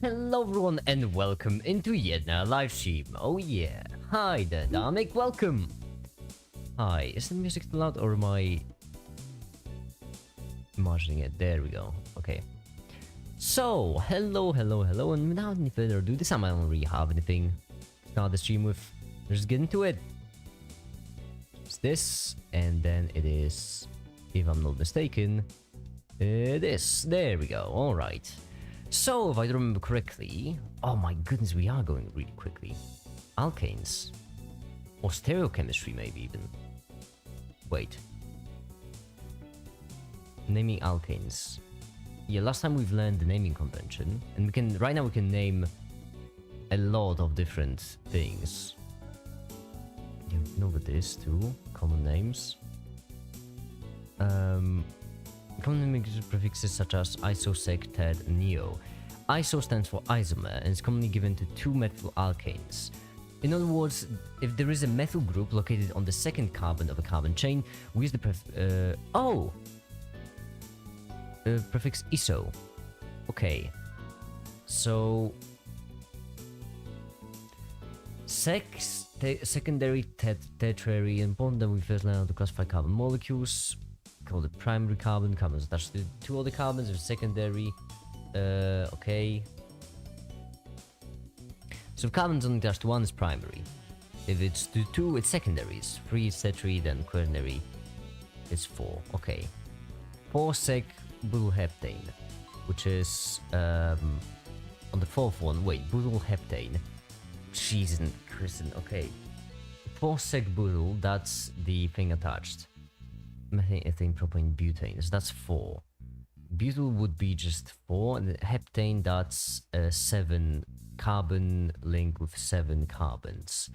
Hello everyone and welcome into yet another live stream. Oh yeah. Hi there, Dominic. Welcome. Hi. Is the music too loud or am I imagining it? There we go. Okay. So, hello, and without any further ado, this time I don't really have anything to start the stream with. Let's get into it. It's this, and then it is, if I'm not mistaken, this. There we go. Alright. So, if I remember correctly... Oh my goodness, we are going really quickly. Alkanes. Or stereochemistry, maybe even. Wait. Naming alkanes. Yeah, last time we've learned the naming convention. And we can... Right now we can name a lot of different things. Yeah, we can over this too. Common names. Common naming prefixes such as iso, sec, ted, and neo. Iso stands for isomer and is commonly given to two methyl alkanes. In other words, if there is a methyl group located on the second carbon of a carbon chain, we use the prefix iso. Okay. So... secondary, tertiary, and bond, then we first learn how to classify carbon molecules. Called the primary carbon, carbons attached to two other carbons, or secondary. Okay. So if carbons only attached to one is primary. If it's to two, it's secondary. It's 3 is tertiary, then quaternary is 4. Okay. 4-sec butylheptane, which is on the fourth one. Wait, butylheptane. Jesus Christ. Okay. 4-sec butyl, that's the thing attached. Methane, ethane, propane, butane. So that's 4. Butyl would be just 4, and heptane, that's a 7 carbon link with 7 carbons.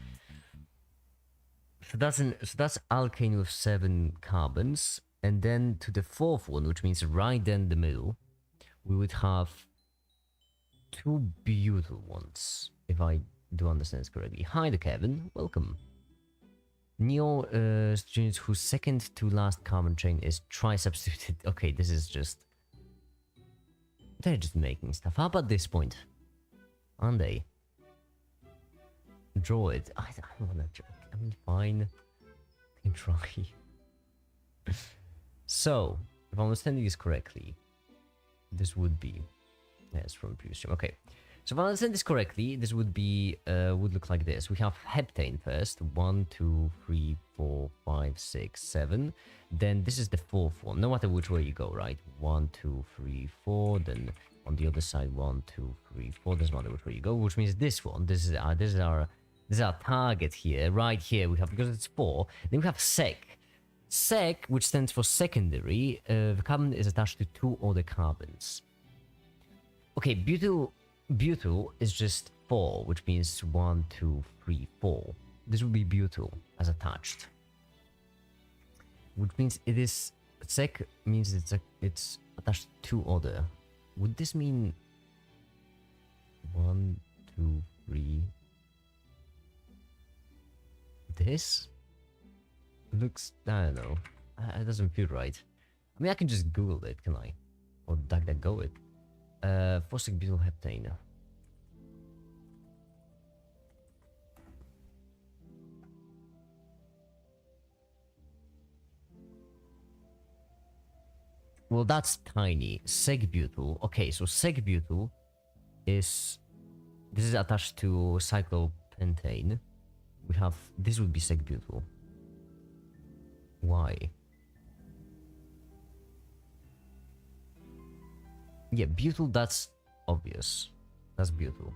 So that's alkane with 7 carbons, and then to the fourth one, which means right in the middle, we would have 2 butyl ones, if I do understand this correctly. Hi there, Kevin. Welcome. Neo students whose second to last carbon chain is tri-substituted. Okay, this is just... They're just making stuff up at this point. Aren't they? Draw it. I don't wanna draw. I mean, fine. I can try. So, if I'm understanding this correctly, this would be... Yes, from the previous stream. Okay. So if I understand this correctly, this would be would look like this. We have heptane first. 1, 2, 3, 4, 5, 6, 7. Then this is the fourth one. No matter which way you go, right? 1, 2, 3, 4. Then on the other side, 1, 2, 3, 4. Doesn't matter which way you go. Which means this one. This is our target here. Right here we have, because it's 4. Then we have sec. Sec, which stands for secondary. The carbon is attached to 2 other carbons. Okay, butyl is just 4, which means 1, 2, 3, 4. This would be butyl as attached. Which means it is... Sec means it's attached to 2 other. Would this mean... 1, 2, 3... This? Looks... I don't know. It doesn't feel right. I mean, I can just Google it, can I? Or DuckDuckGo it. 4-sec butylheptane. Well, that's tiny. Sec-butyl. Okay, so sec-butyl is... This is attached to cyclopentane. We have... This would be sec-butyl. Why? Yeah, butyl, that's obvious. That's butyl.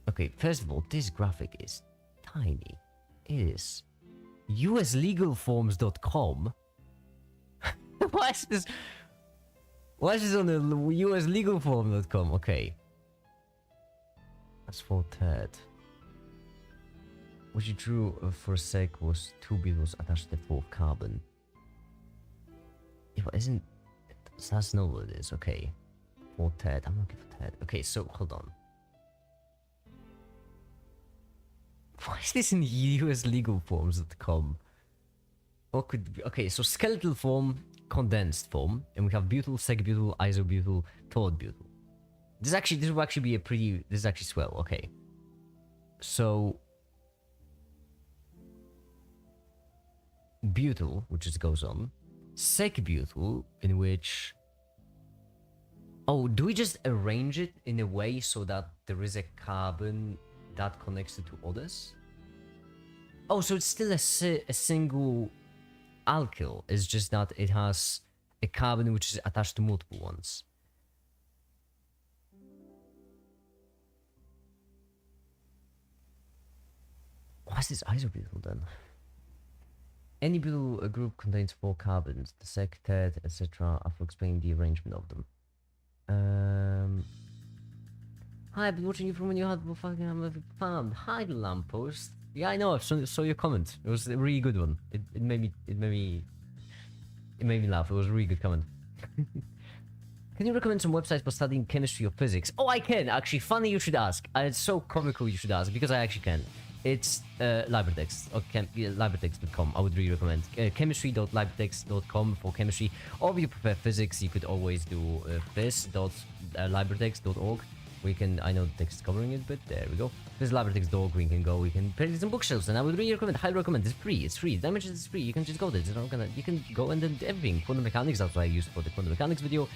Okay, first of all, this graphic is tiny. It is. uslegalforms.com? Why is this... Why is this on the uslegalform.com? Okay. That's for Ted. What you drew for a sec was 2 butyls attached to the 4th carbon. Yeah, but isn't... So that's not what it is, okay. For Ted, I'm looking for Ted. Okay, so hold on. Why is this in uslegalforms.com? What could be... Okay, so skeletal form condensed form, and we have butyl, sec-butyl, isobutyl, tort-butyl. This will actually be a pretty... This is actually swell, okay. So... butyl, which just goes on. Sec-butyl, in which... Oh, do we just arrange it in a way so that there is a carbon that connects to two others? Oh, so it's still a single alkyl. It's just that it has a carbon which is attached to multiple ones. Why is this isobutyl then? Any butyl group contains 4 carbons, the sec, tet, etc. I've explained the arrangement of them. Hi, I've been watching you from when you had fucking I'm a fan. Hi, the lamppost. Yeah, I know. I saw your comment. It was a really good one. It made me laugh. It was a really good comment. Can you recommend some websites for studying chemistry or physics? Oh, I can actually. Funny you should ask. It's so comical you should ask because I actually can. It's LibraText or LibraText.com. I would really recommend chemistry.libratext.com for chemistry. Or if you prefer physics, you could always do phys.libratext.org. We can, I know the text is covering it, but there we go. There's LibraText.org. We can go. We can put some bookshelves, and I would really recommend. Highly recommend. It's free. It's free. The mentioned it's free. You can just go there. It's not gonna. You can go and then everything. Quantum mechanics. That's what I used for the quantum mechanics video.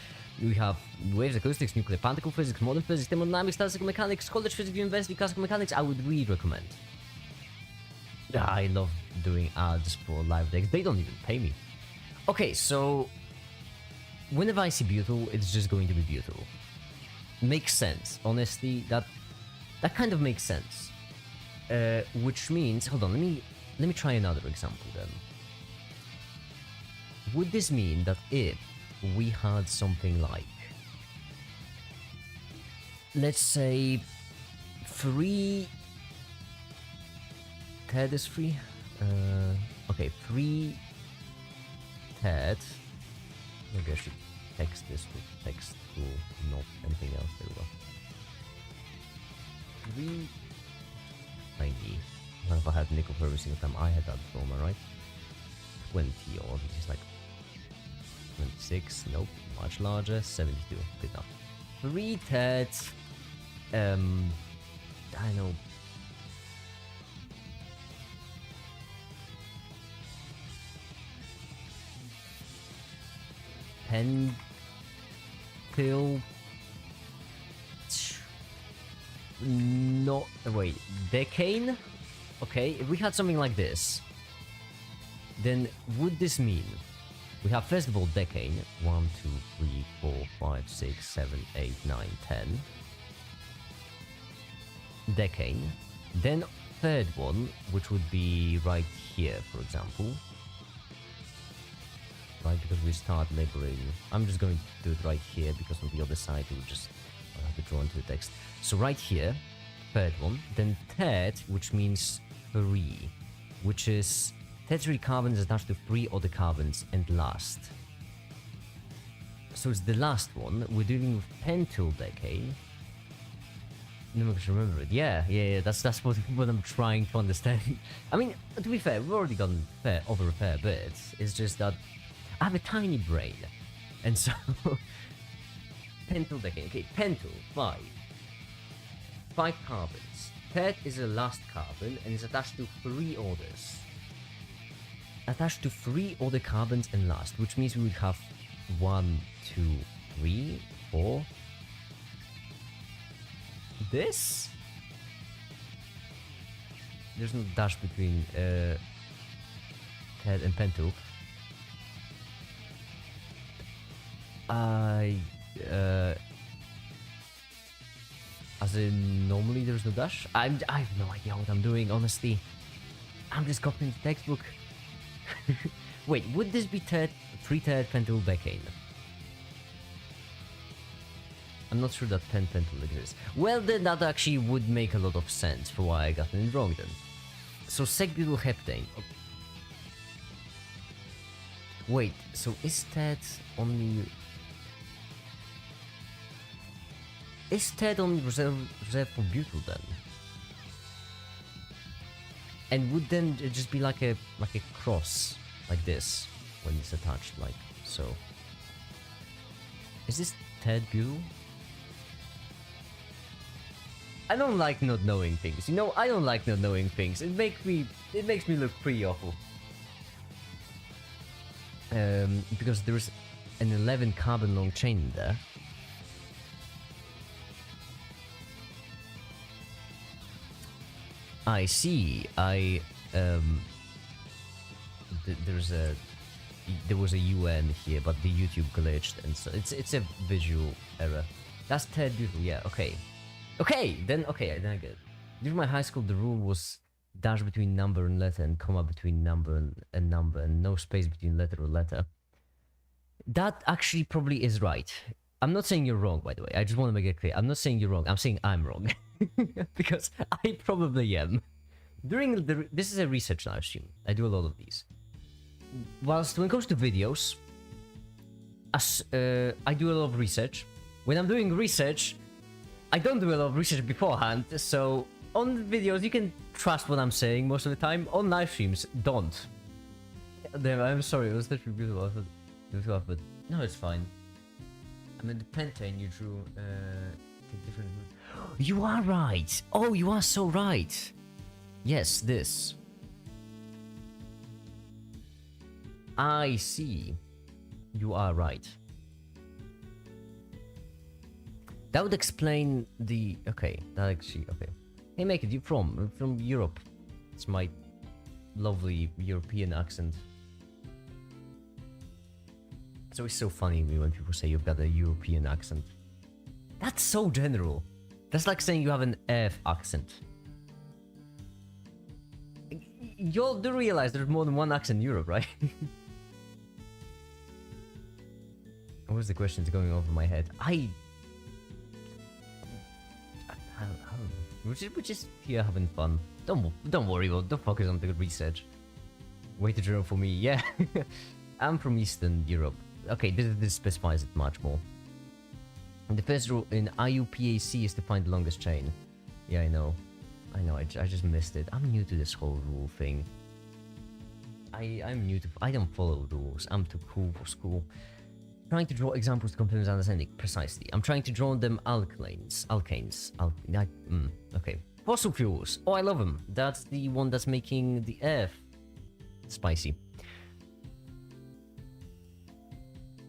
We have waves, acoustics, nuclear particle physics, modern physics, thermodynamics, classical mechanics, college physics, university, classical mechanics. I would really recommend. I love doing ads for LibraText. They don't even pay me. Okay, so whenever I see butyl, it's just going to be butyl. Makes sense. Honestly, that kind of makes sense. Which means, hold on, let me try another example then. Would this mean that if we had something like, let's say, 3 TED is free. Okay, 3 TED. Maybe I should text this with text tool, not anything else. There we go. 3 90. What if I had nickel for every single time I had that diploma, right? 20 or this is like 26. Nope, much larger. 72. Good enough. 3 TED. I know. Pentyl. Not wait, decane. Okay, if we had something like this, then would this mean we have first of all decane 1, 2, 3, 4, 5, 6, 7, 8, 9, 10. Decane. Then third one, which would be right here, for example. Right, because we start labeling. I'm just going to do it right here because on the other side we would just have to draw into the text. So right here, third one. Then third, which means 3, which is tertiary carbons attached to 3 other carbons, and last. So it's the last one. We're dealing with pentyl decane. No one can remember it. Yeah. That's what I'm trying to understand. I mean, to be fair, we've already gone over a fair bit. It's just that I have a tiny brain, and so pentyl decane. Okay, pentyl 5 carbons. Third is the last carbon and is attached to 3 others. Attached to 3 other carbons and last, which means we would have 1, 2, 3, 4. This? There's no dash between Ted and pentyl. As in, normally there's no dash. I have no idea what I'm doing, honestly. I'm just copying the textbook. Wait, would this be 3 TED pentyl decane? I'm not sure that pentyl exists. Well, then that actually would make a lot of sense for why I got it wrong then. So sec-butyl heptane. Wait, so is TED only... Is TED only reserved for butyl then? And would then it just be like a cross, like this, when it's attached, like So, is this Ted Blue? I don't like not knowing things. You know, I don't like not knowing things. It makes me look pretty awful. Because there's an 11 carbon long chain in there. I see. There was a UN here, but the YouTube glitched, and so it's a visual error. That's Ted Beautiful. Yeah. Okay. Then I get it. During my high school, the rule was dash between number and letter, and comma between number and number, and no space between letter or letter. That actually probably is right. I'm not saying you're wrong, by the way. I just want to make it clear. I'm not saying you're wrong. I'm saying I'm wrong. Because I probably am. This is a research live stream. I do a lot of these. Whilst when it comes to videos, I do a lot of research. When I'm doing research, I don't do a lot of research beforehand. So on the videos, you can trust what I'm saying most of the time. On live streams, don't. Damn, I'm sorry. It was such a beautiful outfit. No, it's fine. I mean, the pentane you drew, different. You are right. Oh, you are so right. Yes, this. I see. You are right. That would explain the... Okay, that actually... Okay. Hey, make it. You from Europe. It's my lovely European accent. It's always so funny when people say you've got a European accent. That's so general. That's like saying you have an F accent. You all do realize there's more than one accent in Europe, right? What was the question that's going over my head? I don't know. We're just here having fun. Don't worry about it. Don't focus on the research. Way too general for me. Yeah. I'm from Eastern Europe. Okay, this specifies it much more. And the first rule in IUPAC is to find the longest chain. Yeah, I know, I just missed it. I'm new to this whole rule thing. I'm new to... I don't follow rules. I'm too cool for school. Trying to draw examples to complement understanding. Precisely. I'm trying to draw them alkanes. Okay. Fossil fuels. Oh, I love them. That's the one that's making the earth spicy.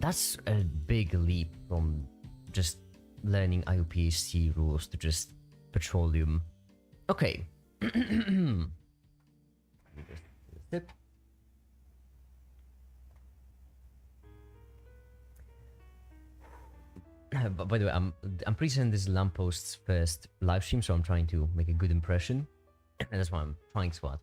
That's a big leap from just learning IUPAC rules to just petroleum. Okay. Sip. By the way, I'm pretty certain this is Lampost's first live stream, so I'm trying to make a good impression. And that's why I'm trying so hard.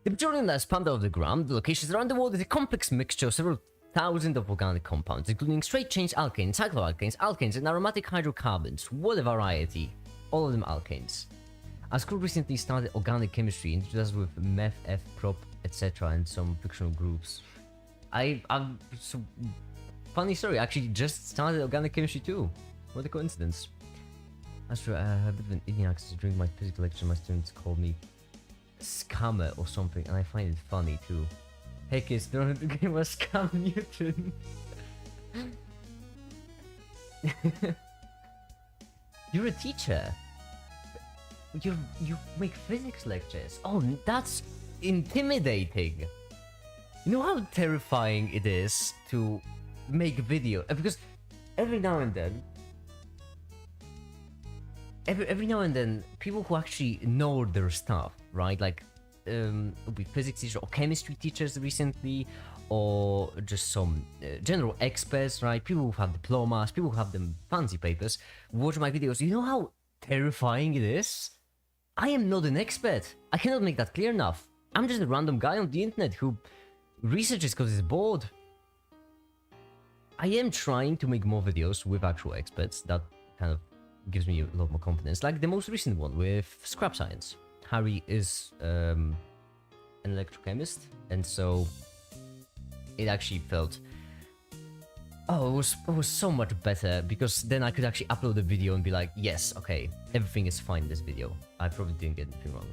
The petroleum that is pumped out of the ground, the locations around the world, is a complex mixture of several thousand of organic compounds, including straight-chain alkanes, cycloalkanes, alkanes, and aromatic hydrocarbons. What a variety. All of them alkanes. Our school recently started organic chemistry, introduced us with meth, F, prop, etc., and some fictional groups. So, funny story, I actually just started organic chemistry too. What a coincidence. That's true, I have a bit of an eating access during my physics lecture. My students called me scammer or something, and I find it funny too. Hey kids, don't have to give us scam Newton. You're a teacher. You make physics lectures. Oh, that's intimidating. You know how terrifying it is to make video, because every now and then, people who actually know their stuff, right? Like, it'll be physics teachers or chemistry teachers recently, or just some general experts, right? People who have diplomas, people who have them fancy papers, watch my videos. You know how terrifying it is? I am not an expert. I cannot make that clear enough. I'm just a random guy on the internet who researches because he's bored. I am trying to make more videos with actual experts. That kind of gives me a lot more confidence. Like the most recent one with scrap science. Harry is an electrochemist, and so it actually felt... Oh, it was so much better, because then I could actually upload a video and be like, yes, okay, everything is fine in this video. I probably didn't get anything wrong.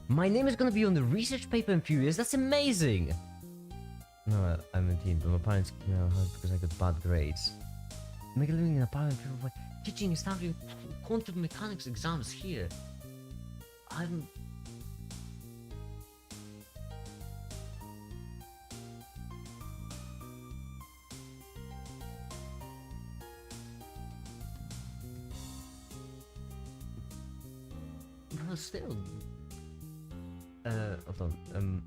My name is gonna be on the research paper in few years. That's amazing! No, I'm a teen, but my parents kicked me out of the house because I got bad grades. Make a living in a apartment, people were teaching and studying quantum mechanics exams here. I'm... Well, still... hold on,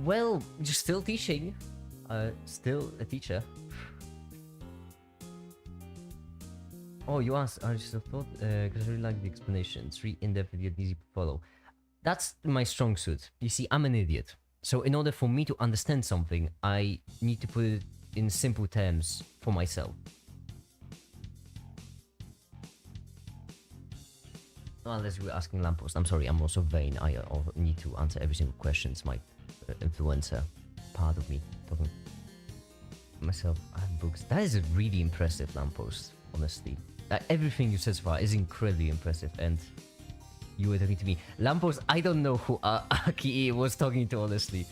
well, you're still teaching. Still a teacher. Oh, you asked, I just thought, because I really like the explanation. It's really in-depth and yet easy to follow. That's my strong suit. You see, I'm an idiot. So in order for me to understand something, I need to put it in simple terms for myself. Unless we're asking Lamppost. I'm sorry, I'm also vain. I need to answer every single question. It's my influencer part of me talking myself. I have books. That is a really impressive Lamppost, honestly. Everything you said so far is incredibly impressive, and you were talking to me. Lamppost, I don't know who Aki was talking to, honestly.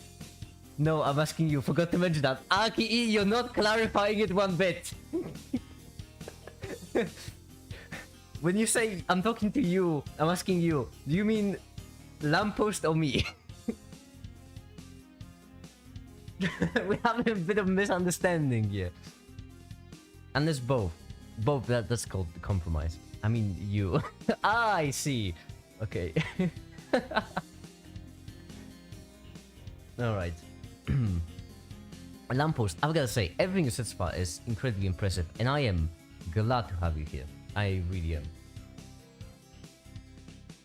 No, I'm asking you. Forgot to mention that. Aki, you're not clarifying it one bit. When you say I'm talking to you, I'm asking you, do you mean Lamppost or me? We have a bit of misunderstanding here. And there's both. Both, that's called compromise. I mean, you. Ah, I see. Okay. Alright. Lamppost, I've gotta say, everything you said so far is incredibly impressive, and I am glad to have you here. I really am.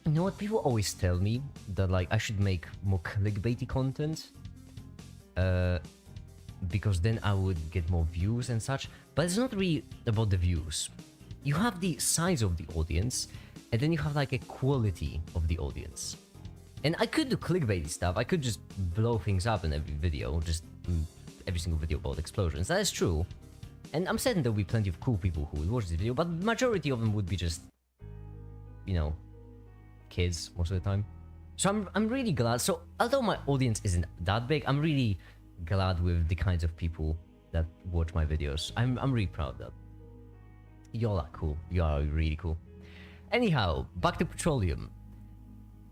You know what? People always tell me that like I should make more clickbaity content, because then I would get more views and such. But it's not really about the views. You have the size of the audience, and then you have like a quality of the audience. And I could do clickbaity stuff. I could just blow things up in every video, just every single video about explosions. That is true. And I'm certain there'll be plenty of cool people who will watch this video, but majority of them would be just, you know, kids most of the time. So I'm really glad. So although my audience isn't that big, I'm really glad with the kinds of people that watch my videos. I'm really proud of that. Y'all are cool. You are really cool. Anyhow, back to petroleum.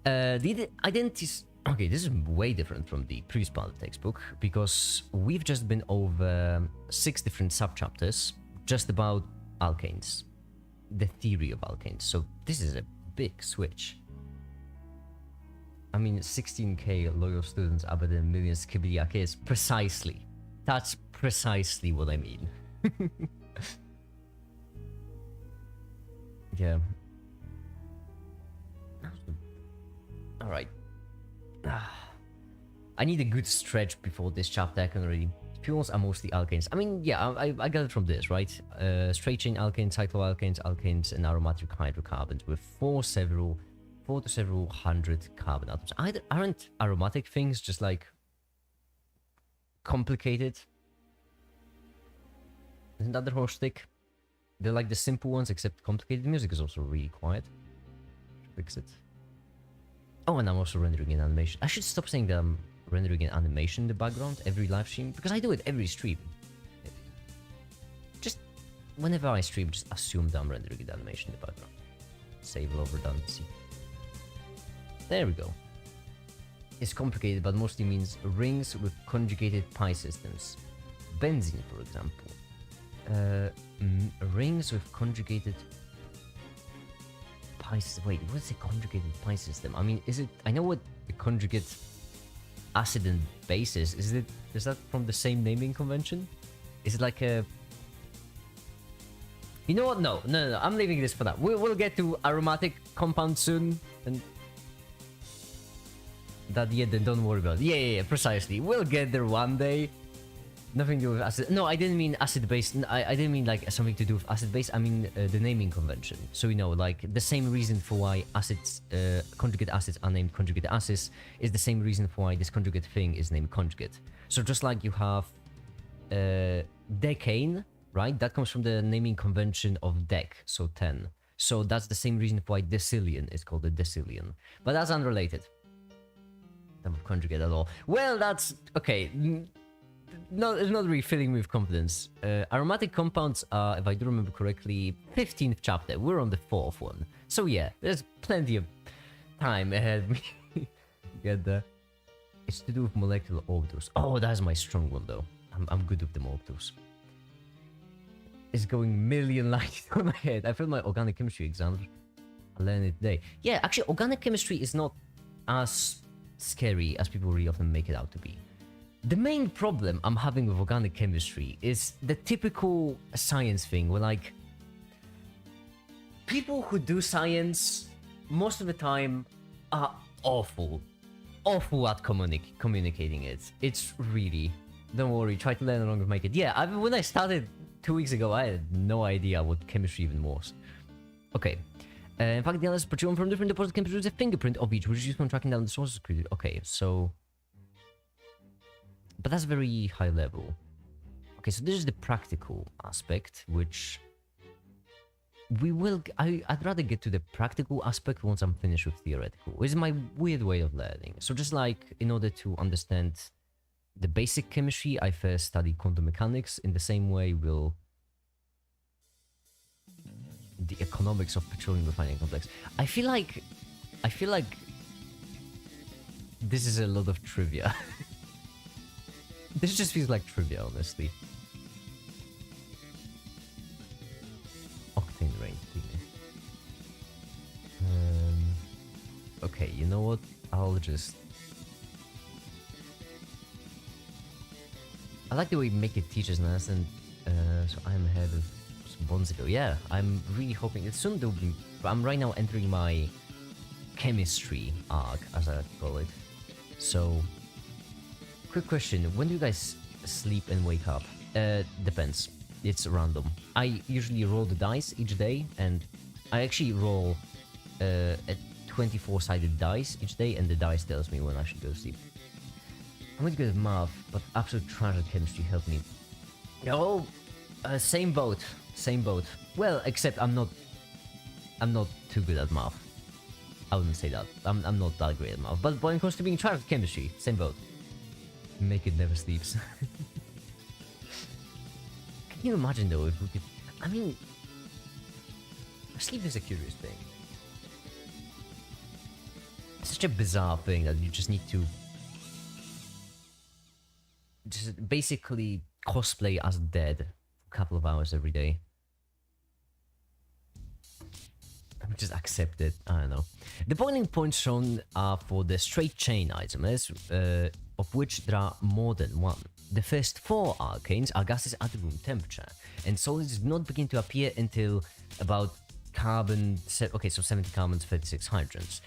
The identities... Okay, this is way different from the previous part of the textbook, because we've just been over 6 different subchapters just about alkanes. The theory of alkanes. So this is a big switch. I mean, 16k loyal students are better than millions kibiliakis. Precisely. That's precisely what I mean. Yeah. Alright. I need a good stretch before this chapter. I can already... Fuels are mostly alkanes. I mean, yeah, I got it from this, right? Straight chain alkanes, cycloalkanes, alkanes, and aromatic hydrocarbons with 4 to several hundred carbon atoms. Aren't aromatic things just like complicated? Isn't that the horse stick? They're like the simple ones, except complicated. The music is also really quiet. Fix it. Oh, and I'm also rendering in animation. I should stop saying that I'm rendering in animation in the background every live stream, because I do it every stream. Just whenever I stream, just assume that I'm rendering in animation in the background. Save low redundancy. There we go. It's complicated, but mostly means rings with conjugated pi systems. Benzene, for example. Rings with conjugated pi... Wait, what's a conjugated pi system? I mean, is it... I know what the conjugate acid and base is. Is that from the same naming convention? Is it like a... You know what? No. I'm leaving this for that. We'll get to aromatic compounds soon. And... That, yeah, then don't worry about it. Yeah, precisely. We'll get there one day. Nothing to do with acid. No, I didn't mean acid-base. I didn't mean like something to do with acid-base. I mean the naming convention. So, you know, like the same reason for why acids, conjugate acids are named conjugate acids is the same reason for why this conjugate thing is named conjugate. So just like you have decane, right? That comes from the naming convention of dec, so 10. So that's the same reason for why decillion is called a decillion. But that's unrelated. type of conjugate at all. Well, that's okay. No, it's not really filling me with confidence. Aromatic compounds are, if I do remember correctly, 15th chapter. We're on the 4th one. So yeah, there's plenty of time ahead of me to get there. It's to do with molecular orbitals. Oh, that's my strong one though. I'm good with the orbitals. It's going million lights on my head. I failed my organic chemistry exams. I learned it today. Yeah, actually, organic chemistry is not as scary as people really often make it out to be. The main problem I'm having with organic chemistry is the typical science thing where, like, people who do science most of the time are awful at communicating it. It's really, don't worry, try to learn along with my kid. Yeah, when I started 2 weeks ago, I had no idea what chemistry even was. Okay. In fact, the analysis procured from different deposits can produce a fingerprint of each, which is used when tracking down the sources. Okay, so... But that's very high level. Okay, so this is the practical aspect, which... we will... I'd rather get to the practical aspect once I'm finished with theoretical. It's my weird way of learning. So just like, in order to understand the basic chemistry, I first study quantum mechanics. In the same way, we'll... the economics of petroleum refining complex. I feel like this is a lot of trivia. This just feels like trivia, honestly. Octane range. Okay, you know what? I'll just... I like the way you make it teachers nice, and so I'm ahead of Bonzilo. Yeah, I'm really hoping it soon will be. I'm right now entering my chemistry arc, as I call it. So, quick question: when do you guys sleep and wake up? Depends. It's random. I usually roll the dice each day, and I actually roll a 24-sided dice each day, and the dice tells me when I should go to sleep. I'm really good at math, but absolute trash at chemistry helped me. Oh, same boat. Same boat. Well, except I'm not too good at math. I wouldn't say that. I'm not that great at math. But when it comes to being trash at chemistry, same boat. Make it never sleeps. Can you imagine though if we could... I mean... sleep is a curious thing. It's such a bizarre thing that you just need to... just basically cosplay as dead for a couple of hours every day. Just accept it. I don't know. The boiling points shown are for the straight chain isomers, of which there are more than one. The first 4 alkanes are gases at room temperature, and solids do not begin to appear until about carbon... okay, so 70 carbons, 36 hydrogens.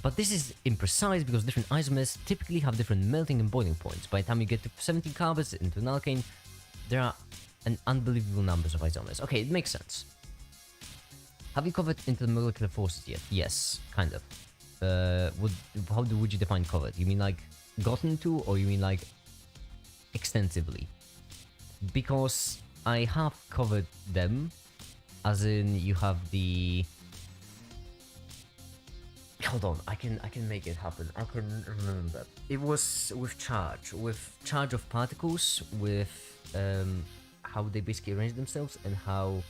But this is imprecise because different isomers typically have different melting and boiling points. By the time you get to 70 carbons into an alkane, there are an unbelievable numbers of isomers. Okay, it makes sense. Have you covered into the molecular forces yet? Yes, kind of. How would you define covered? You mean like gotten to, or you mean like extensively? Because I have covered them, as in you have the... Hold on, I can make it happen. I can remember. It was with charge of particles, with how they basically arrange themselves, and how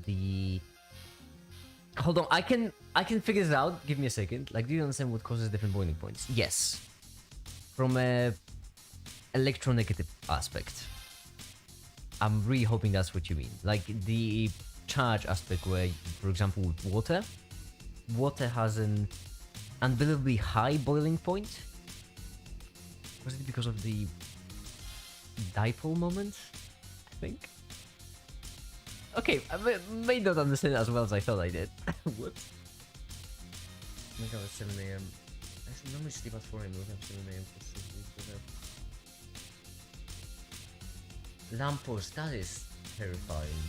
the... Hold on, I can figure this out. Give me a second. Like, do you understand what causes different boiling points? Yes. From a electronegative aspect. I'm really hoping that's what you mean. Like the charge aspect where, for example, with water has an unbelievably high boiling point. Was it because of the dipole moment? I think. Okay, I may not understand it as well as I thought I did. Whoops. Oh my god, it's 7 AM. I should normally sleep at 4 AM, we'll have 7 AM for lamppost, that is terrifying.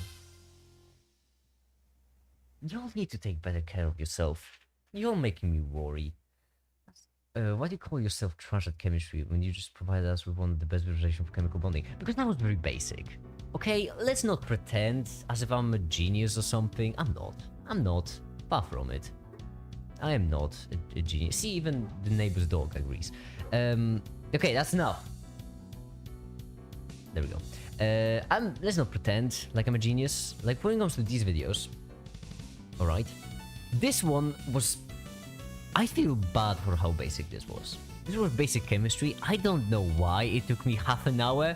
Y'all need to take better care of yourself. You're making me worry. Why do you call yourself trash at chemistry when you just provided us with one of the best visualization for chemical bonding? Because that was very basic. Okay, let's not pretend as if I'm a genius or something. I'm not. Far from it. I am not a genius. See, even the neighbor's dog agrees. Okay, that's enough. There we go. Let's not pretend like I'm a genius. Like, when it comes to these videos, alright, this one was... I feel bad for how basic this was. This was basic chemistry. I don't know why it took me half an hour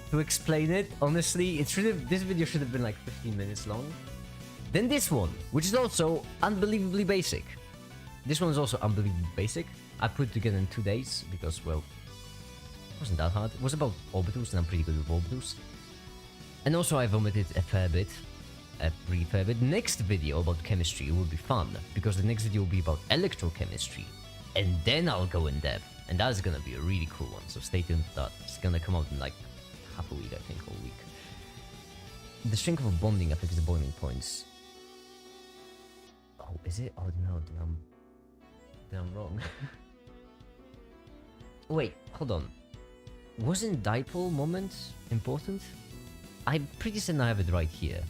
to explain it. Honestly, this video should have been like 15 minutes long. Then this one, which is also unbelievably basic. This one is also unbelievably basic. I put it together in 2 days because, well, it wasn't that hard. It was about orbitals, and I'm pretty good with orbitals. And also I vomited a fair bit. A pretty fair bit. Next video about chemistry will be fun, because the next video will be about electrochemistry. And then I'll go in depth. And that's gonna be a really cool one, so stay tuned for that. It's gonna come out in like half a week, I think, or a week. The strength of a bonding affects the boiling points. Oh, is it? Oh no, then I'm wrong. Wait, hold on. Wasn't dipole moment important? I'm pretty certain I have it right here.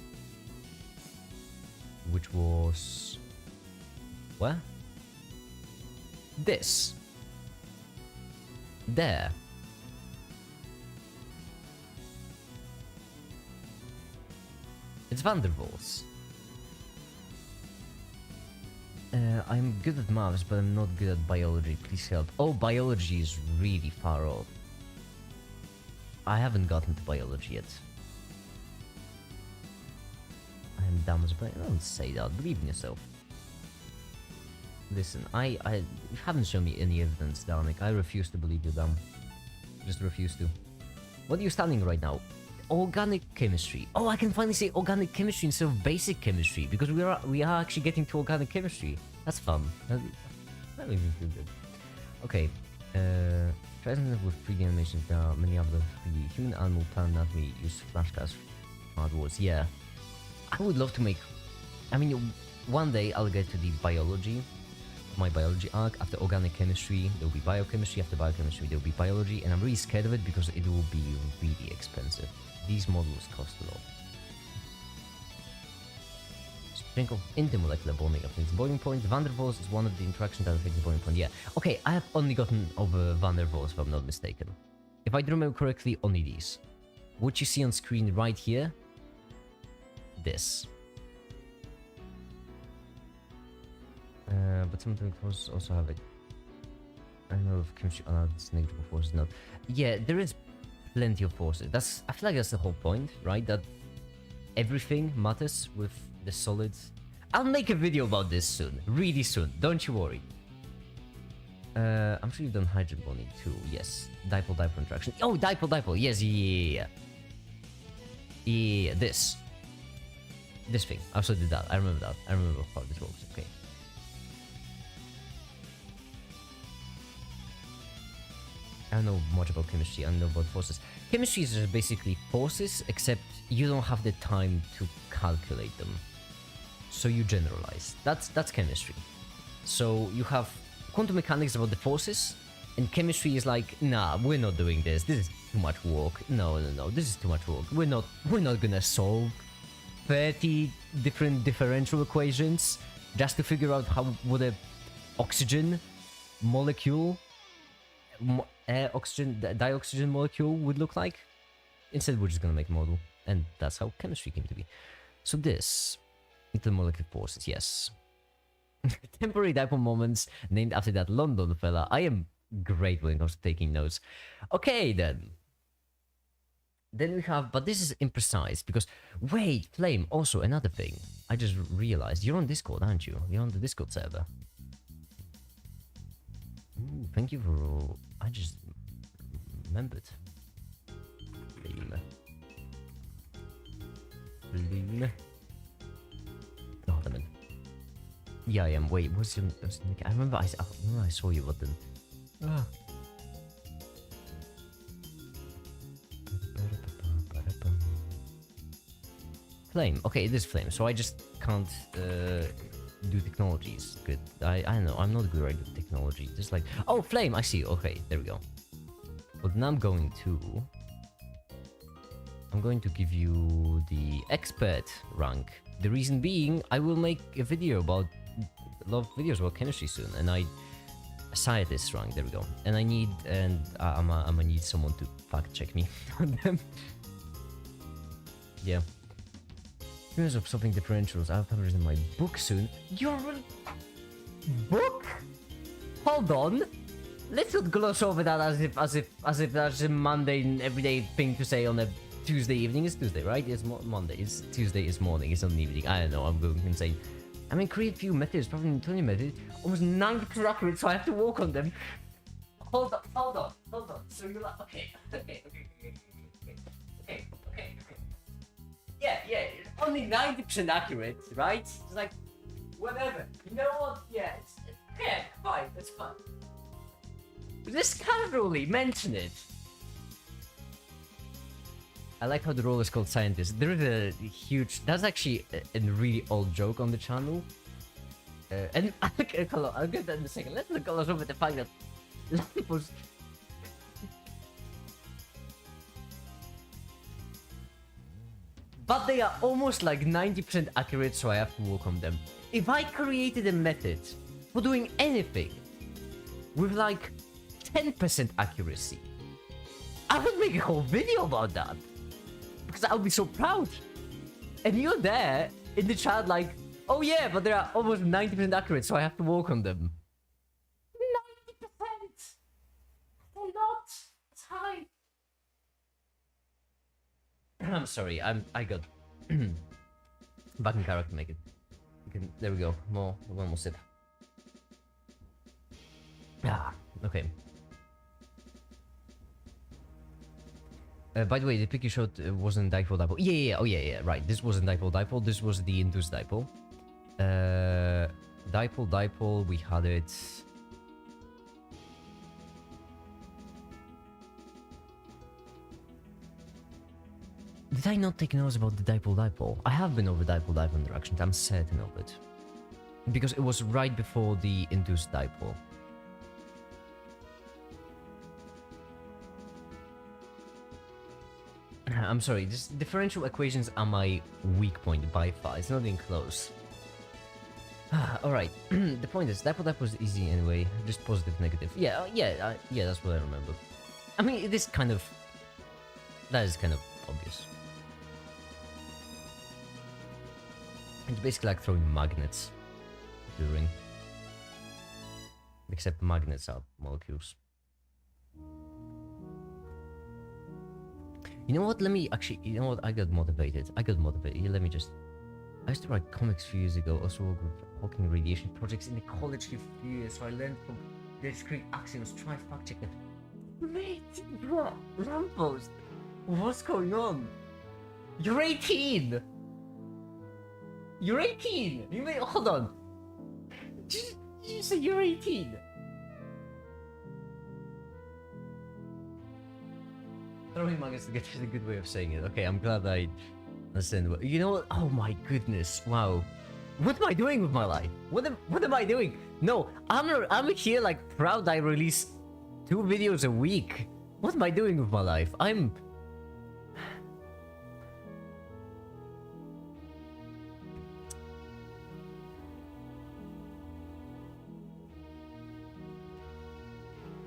Which was... where? This. There. It's van der Waals. I'm good at maths, but I'm not good at biology. Please help. Oh, biology is really far off. I haven't gotten to biology yet. I am dumb as a player. Don't say that. Believe in yourself. Listen, you haven't shown me any evidence, Darnik. I refuse to believe you're dumb. Just refuse to. What are you studying right now? Organic chemistry. Oh, I can finally say organic chemistry instead of basic chemistry, because we are actually getting to organic chemistry. That's fun. That makes me feel good. Okay. Present with 3D animations, there are many other 3D human, animal, plant anatomy, use flashcards, hard words. Yeah. I would love to make... I mean, one day I'll get to the biology, my biology arc. After organic chemistry, there will be biochemistry. After biochemistry, there will be biology. And I'm really scared of it because it will be really expensive. These models cost a lot. Strength of intermolecular bonding affects boiling point. Van der Waals is one of the interactions that affects the boiling point. Yeah. Okay, I have only gotten over van der Waals, if I'm not mistaken. If I remember correctly, only these. What you see on screen right here, this. But some forces also have it. I don't know if chemistry allows negligible forces, not. Yeah, there is plenty of forces. I feel like that's the whole point, right? That everything matters with the solids. I'll make a video about this soon, really soon. Don't you worry. I'm sure you've done hydrogen bonding too. Yes, dipole-dipole interaction. Oh, dipole-dipole. Yes, yeah. This thing. I also did that. I remember that. I remember how this works. Okay. I don't know much about chemistry. I don't know about forces. Chemistry is just basically forces, except you don't have the time to calculate them. So you generalize. That's chemistry. So you have quantum mechanics about the forces, and chemistry is like, nah, we're not doing this. This is too much work. No, this is too much work. We're not gonna solve 30 different differential equations just to figure out how would a oxygen molecule, dioxygen molecule would look like. Instead, we're just gonna make a model, and that's how chemistry came to be. So this, intermolecular forces, yes. Temporary dipole moments named after that London fella. I am great when it comes to taking notes. Okay, then. Then we have, but this is imprecise because, wait, Flame, also another thing. I just realized, you're on Discord, aren't you? You're on the Discord server. Ooh, thank you for, I just remembered. Flame. Oh, damn it. Yeah, I am. Wait, what's your... I remember I saw you, but then... Ah. Flame. Okay, it is Flame, so I just can't do technologies. Good. I don't know, I'm not good at technology. Just like... Oh, Flame! I see. Okay, there we go. But now I'm going to give you the expert rank. The reason being, I will make a video about a lot of videos about chemistry soon, and scientist rank. There we go. And I need, I'm gonna need someone to fact check me on them. Yeah. Experience of solving differentials. I'll publish in my book soon. Your book? Hold on. Let's not gloss over that as if that's a mundane everyday thing to say on a Tuesday evening. It's Tuesday, right? It's Monday. It's Tuesday. It's morning. It's not evening. I don't know. I'm going insane. I mean, create few methods, probably 20 methods. Almost 90% accurate, so I have to work on them. Hold on. So you're like, okay. Yeah, it's only 90% accurate, right? It's like, whatever. You know what? Yeah, fine, that's fine. Just casually mention it. I like how the role is called scientist. There is a huge... That's actually a really old joke on the channel. And I'll get that in a second. Let's look over the fact that lamppost... But they are almost like 90% accurate, so I have to work on them. If I created a method for doing anything with like 10% accuracy, I would make a whole video about that. Because I would be so proud. And you're there in the chat like, oh yeah, but they are almost 90% accurate, so I have to work on them. 90%! They're not. It's high. I'm sorry, I got back in character, make it. There we go. One more sip. Okay. By the way, the pick you showed wasn't dipole. Yeah, right. This wasn't dipole. This was the induced dipole. Dipole, we had it. Did I not take notes about the dipole? I have been over dipole interactions, I'm certain of it. Because it was right before the induced dipole. I'm sorry, this differential equations are my weak point by far. It's not even close. Alright, the point is, dipole was easy anyway. Just positive, negative. Yeah, that's what I remember. I mean, it is kind of... That is kind of obvious. It's basically like throwing magnets to the ring. Except magnets are molecules. You know what, let me actually, you know what, I got motivated. Let me just... I used to write comics a few years ago, also work with Hawking radiation projects in the college a few years, so I learned from the discrete axioms, try fact check it. Mate, bro, lamppost, what's going on? You're 18! You're 18! You may, hold on. Did you say you're 18? Throwing magnets together is a good way of saying it. Okay, I'm glad I understand. You know what? Oh my goodness! Wow, what am I doing with my life? What am I doing? No, I'm here like proud. I release 2 videos a week. What am I doing with my life? I'm...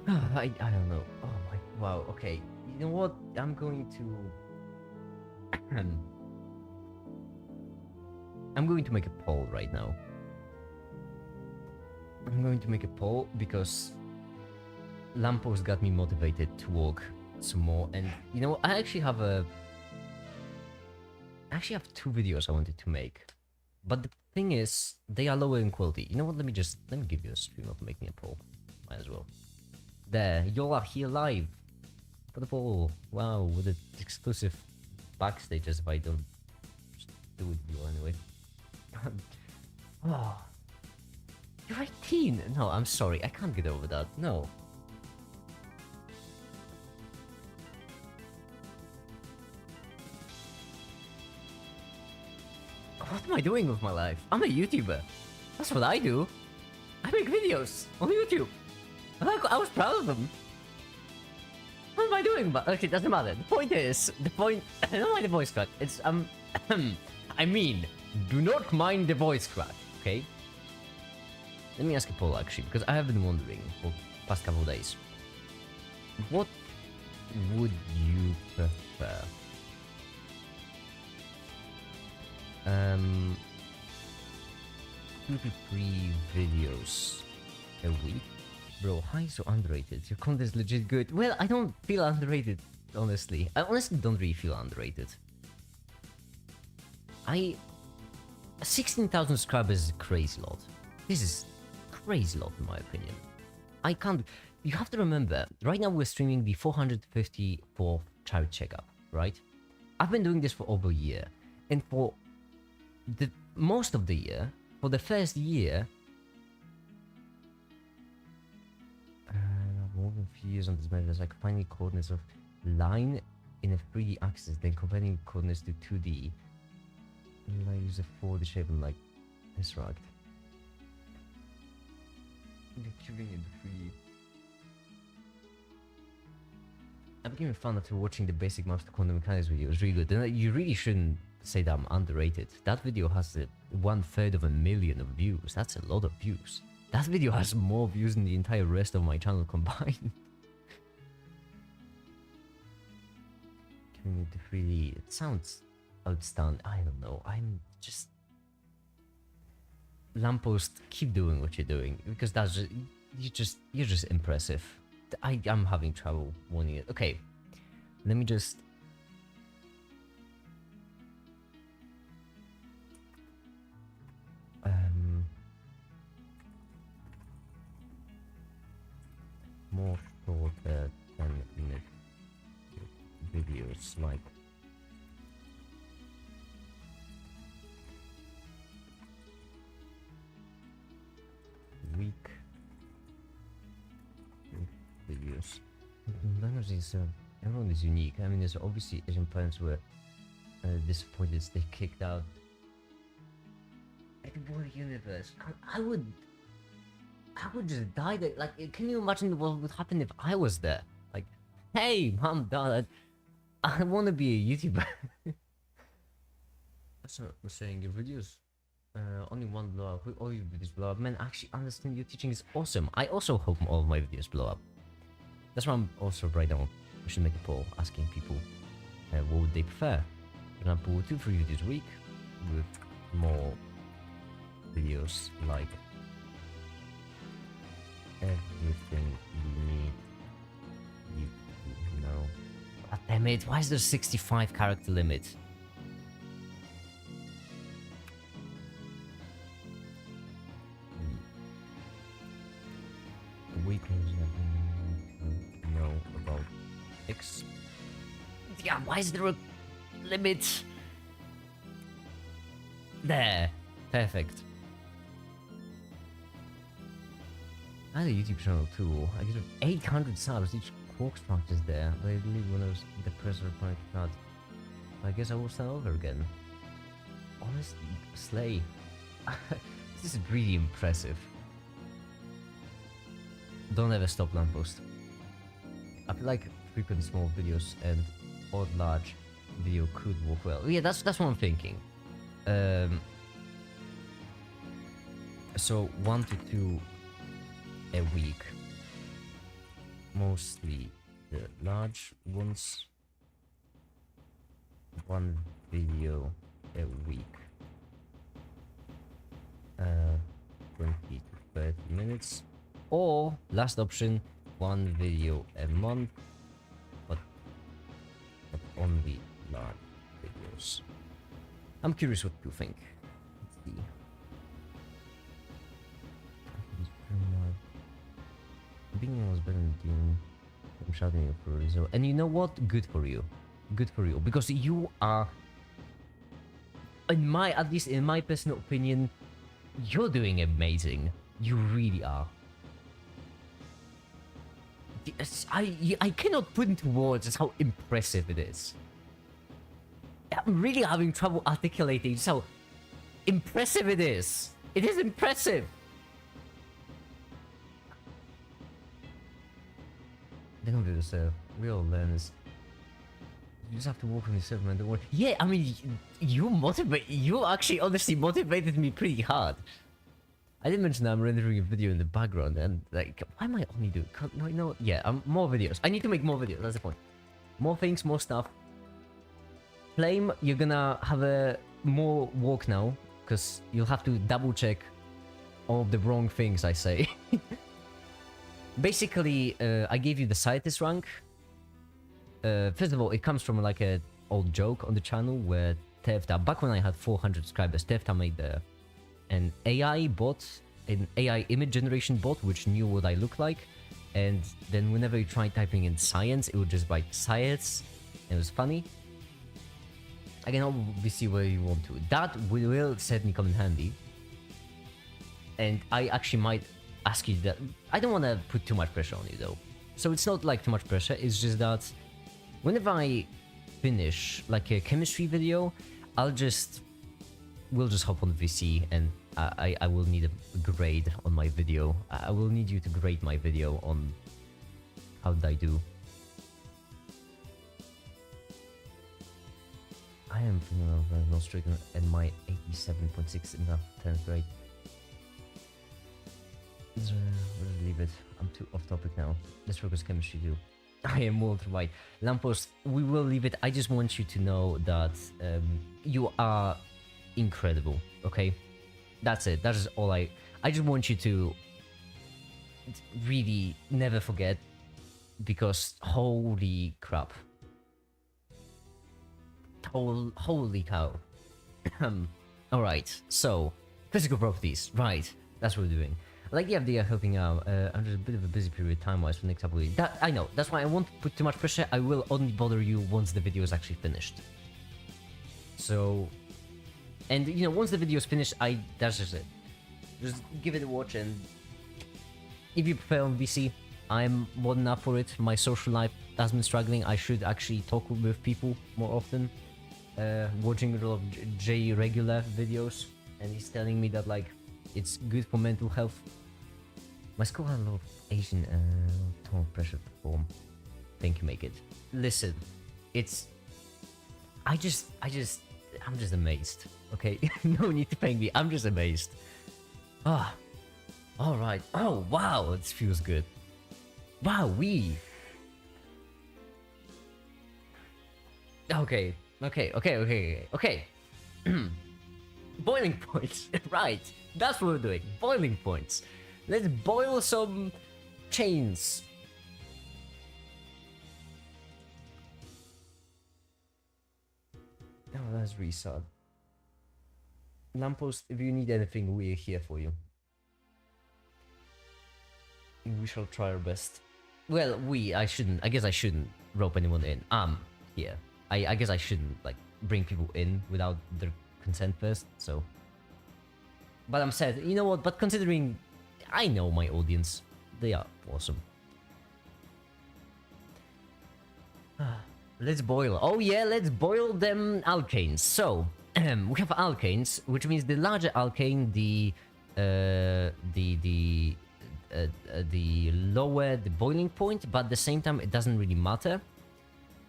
I don't know. Oh my... Wow. Okay. You know what? I'm going to... I'm going to make a poll right now. I'm going to make a poll because lamppost got me motivated to work some more. And you know, I actually have 2 videos I wanted to make. But the thing is, they are lower in quality. You know what? Let me give you a stream of making a poll. Might as well. There, you all are here live. For the poll. Wow, with the exclusive backstage as if I don't just do it with you anyway. Oh. You're 18! No, I'm sorry, I can't get over that. No. What am I doing with my life? I'm a YouTuber. That's what I do. I make videos on YouTube. I was proud of them. What am I doing? But okay, doesn't matter. The point is, I don't mind the voice crack. It's I mean, do not mind the voice crack, okay? Let me ask a poll actually, because I have been wondering for past couple of days. What would you prefer? 2 to 3 videos a week? Bro, how are you so underrated? Your content is legit good. Well, I don't feel underrated, honestly. I honestly don't really feel underrated. 16,000 subscribers is a crazy lot. This is crazy lot in my opinion. I can't... You have to remember, right now we're streaming the 454th charity checkup, right? I've been doing this for over a year. And for the most of the year, for the first year... more than a few years on this method, it's like finding coordinates of line in a 3D axis, then converting coordinates to 2D. And I use a 4D shape and like this, right? Cubing in 3D. I became a fan after watching the basic math to quantum mechanics video. It was really good. And you really shouldn't say that I'm underrated. That video has 1/3 of a million of views. That's a lot of views. That video has more views than the entire rest of my channel combined. Community 3D. It sounds outstanding. I don't know. I'm just... Lamppost, keep doing what you're doing, because that's just... You're just impressive. I'm having trouble warning it. Okay. Let me just... more shorter 10-minute videos, like week videos. Language is everyone is unique. I mean, there's obviously Asian parents were disappointed they kicked out at the World Universe. I would just die there. Like, can you imagine what would happen if I was there? Like, hey, mom, dad, I want to be a YouTuber. That's what I'm saying. Your videos, only one blow up. All your videos blow up. Man, actually understand your teaching is awesome. I also hope all of my videos blow up. That's why I'm also right now. We should make a poll asking people what would they prefer. For example, 2-3 videos a week with more videos like everything you need you know. God damn it, why is there a 65 character limit? Weekends know about X. Yeah, why is there a limit? There. Perfect. I had a YouTube channel too. I get 800 subs, each quark structure is there, but I believe when I was depressed or panicked out. I guess I will start over again. Honestly, slay. This is really impressive. Don't ever stop, Lamppost. I feel like frequent small videos and odd large video could work well. Yeah, that's what I'm thinking. So 1 to 2 a week. Mostly the large ones. 1 video a week. 20 to 30 minutes. Or, last option, 1 video a month, but only large videos. I'm curious what you think. Let's see. Being was better than doing. I'm shouting you for a result. And you know what? Good for you. Good for you. Because you are, at least in my personal opinion, you're doing amazing. You really are. I cannot put into words just how impressive it is. I'm really having trouble articulating just how impressive it is. It is impressive. They're gonna do this, real learners. You just have to walk on yourself, man. Don't worry. Yeah, I mean, you actually honestly motivated me pretty hard. I didn't mention that I'm rendering a video in the background, and like, why am I only doing? No, you know what? Yeah, more videos. I need to make more videos. That's the point. More things, more stuff. Flame, you're gonna have a more work now, because you'll have to double check all of the wrong things I say. Basically, I gave you the scientist rank. First of all, it comes from like a old joke on the channel where Tefta, back when I had 400 subscribers, Tefta made an AI bot, an AI image generation bot, which knew what I look like. And then whenever you try typing in science, it would just write science. It was funny. I can obviously where you want to. That will certainly come in handy. And I actually might ask you that. I don't want to put too much pressure on you though. So it's not like too much pressure, it's just that whenever I finish like a chemistry video, we'll just hop on VC and I will need a grade on my video. I will need you to grade my video on how did I do. I am feeling no strict and my 87.6 in the 10th grade. Let's leave it. I'm too off topic now. Let's focus chemistry too. I am Walter White. Lamppost, we will leave it. I just want you to know that you are incredible, okay? That's it. That is all I just want you to really never forget, because holy crap. Holy cow. Alright, so, physical properties, right, that's what we're doing. I like the idea of helping out. I'm just a bit of a busy period time-wise for the next couple of weeks. That, I know, that's why I won't put too much pressure. I will only bother you once the video is actually finished. So, and you know, once the video is finished, that's just it. Just give it a watch, and if you prefer on VC, I'm more than up for it. My social life has been struggling. I should actually talk with people more often. Watching a lot of J regular videos, and he's telling me that like it's good for mental health. My school had a lot of Asian ton of pressure to perform. Thank you, make it. Listen, I'm just amazed. Okay, no need to thank me. I'm just amazed. Ah, all right. Oh wow, it feels good. Wow, Okay. Boiling points. Right. That's what we're doing. Boiling points. Let's boil some chains. Oh, that's really sad. Lamppost, if you need anything, we're here for you. We shall try our best. Well, I guess I shouldn't rope anyone in. Here. I guess I shouldn't, like, bring people in without their consent first, so. But I'm sad, you know what, but considering I know my audience, they are awesome. Let's boil. Oh yeah, let's boil them alkanes. So, we have alkanes, which means the larger alkane, the lower the boiling point, but at the same time it doesn't really matter.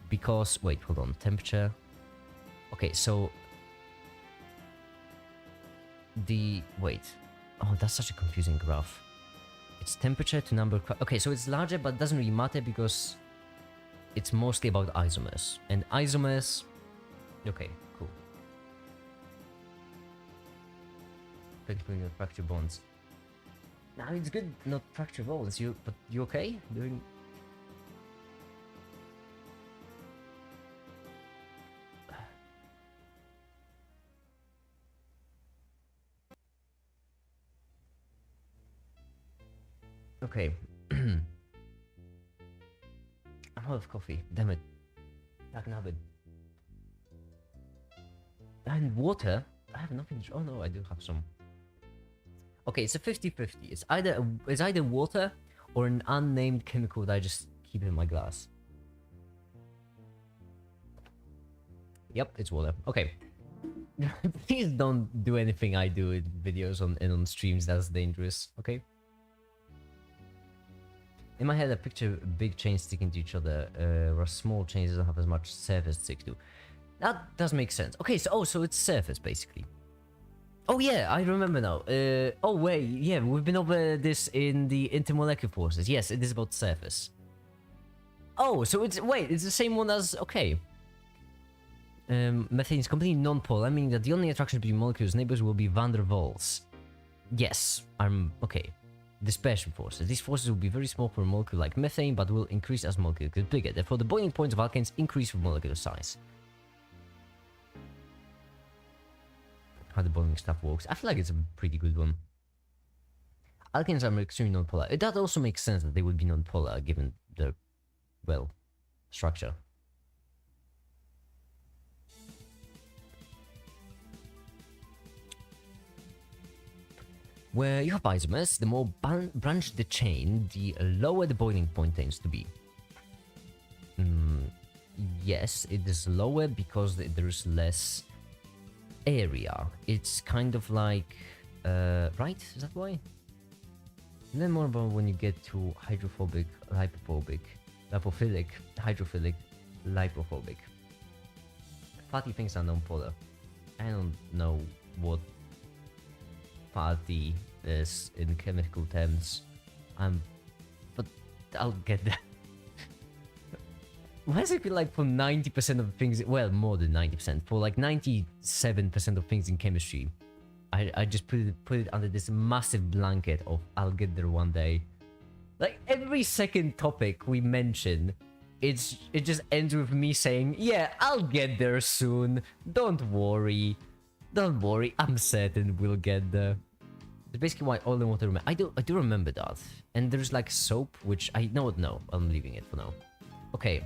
Because, wait, hold on, temperature. Okay, so wait. Oh, that's such a confusing graph. It's temperature to number. Okay, so it's larger, but it doesn't really matter because it's mostly about isomers. And isomers. Okay, cool. Technically, not fracture bonds. Now it's good, not fracture bonds. But you okay? Doing. Okay. I'm out of coffee. Damn it. I can have it. And water? I have nothing. Oh no, I do have some. Okay, it's a 50-50. It's either water or an unnamed chemical that I just keep in my glass. Yep, it's water. Okay. Please don't do anything I do in videos on streams. That's dangerous. Okay. In my head, I picture big chains sticking to each other, whereas small chains don't have as much surface to stick to. That does make sense. Okay, so so it's surface basically. Oh yeah, I remember now. Oh wait, yeah, we've been over this in the intermolecular forces. Yes, it is about surface. Oh, so it's it's the same one as okay. Methane is completely non-polar, meaning that the only attraction between molecules' neighbors will be van der Waals. Yes, I'm okay. Dispersion forces. These forces will be very small for a molecule like methane, but will increase as molecule gets bigger. Therefore, the boiling points of alkanes increase with molecular size. How the boiling stuff works. I feel like it's a pretty good one. Alkanes are extremely non-polar. That also makes sense that they would be non-polar given the, well, structure. Where you have isomers, the more branched the chain, the lower the boiling point tends to be. Yes, it is lower because there is less area. It's kind of like, right? Is that why? And then more about when you get to hydrophobic, lipophobic, lipophilic, hydrophilic, lipophobic. Fatty things are non-polar. I don't know what fatty is in chemical terms. But I'll get there. Why does it feel like for 90% of things, well, more than 90%, for like 97% of things in chemistry, I just put it under this massive blanket of I'll get there one day. Like every second topic we mention, it just ends with me saying, yeah, I'll get there soon. Don't worry. Don't worry, I'm certain we'll get there. That's basically why oil and water I do remember that. And there's like soap, which I no, I'm leaving it for now. Okay.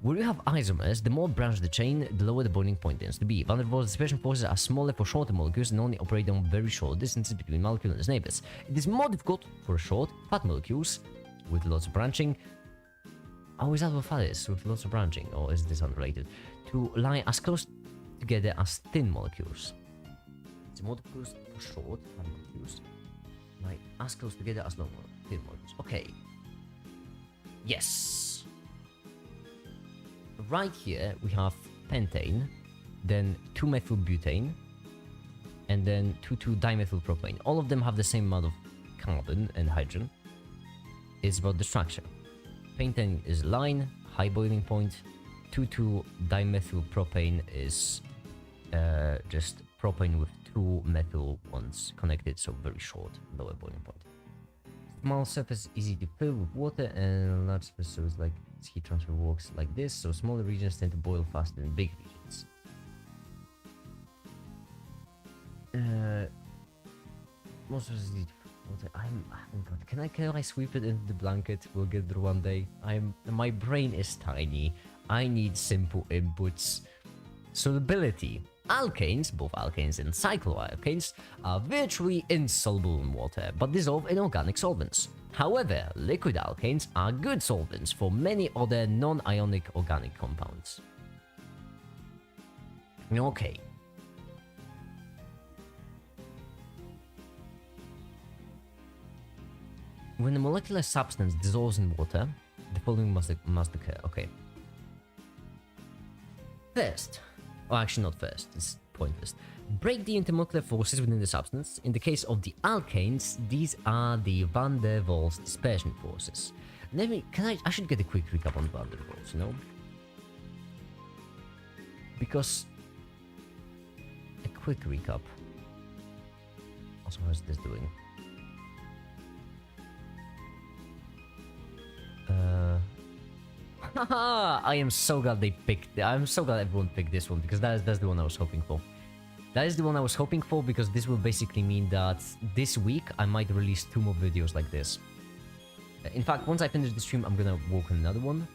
Where you have isomers, the more branched the chain, the lower the boiling point tends to be. Van der Waals dispersion forces are smaller for shorter molecules and only operate on very short distances between molecules and its neighbors. It is more difficult for short, fat molecules with lots of branching. Oh, is that what fat is? With lots of branching? Or is this unrelated? To lie as close together as thin molecules. It's more difficult for short, fat molecules. Lie as close together as long thin molecules. Okay. Yes. Right here we have pentane, then 2-methylbutane, and then 2,2-dimethylpropane. All of them have the same amount of carbon and hydrogen. It's about the structure. Pentane is line, high boiling point. 2,2-dimethylpropane is just propane with 2 methyl ones connected, so very short, lower boiling point. Small surface easy to fill with water, and large surface, so it's like heat transfer works like this, so smaller regions tend to boil faster than big regions. Most surfaces easy to fill with water. I haven't got. Can I sweep it into the blanket? We'll get there one day. My brain is tiny. I need simple inputs. Solubility. Alkanes, both alkanes and cycloalkanes, are virtually insoluble in water, but dissolve in organic solvents. However, liquid alkanes are good solvents for many other non-ionic organic compounds. Okay. When a molecular substance dissolves in water, the following must occur. Okay. First, or actually not first, it's pointless. Break the intermolecular forces within the substance. In the case of the alkanes, these are the van der Waals dispersion forces. I should get a quick recap on van der Waals, you know? Because a quick recap. Also, how's this doing? Haha! I'm so glad everyone picked this one, because that's the one I was hoping for. That is the one I was hoping for, because this will basically mean that this week I might release 2 more videos like this. In fact, once I finish the stream, I'm gonna work on another one.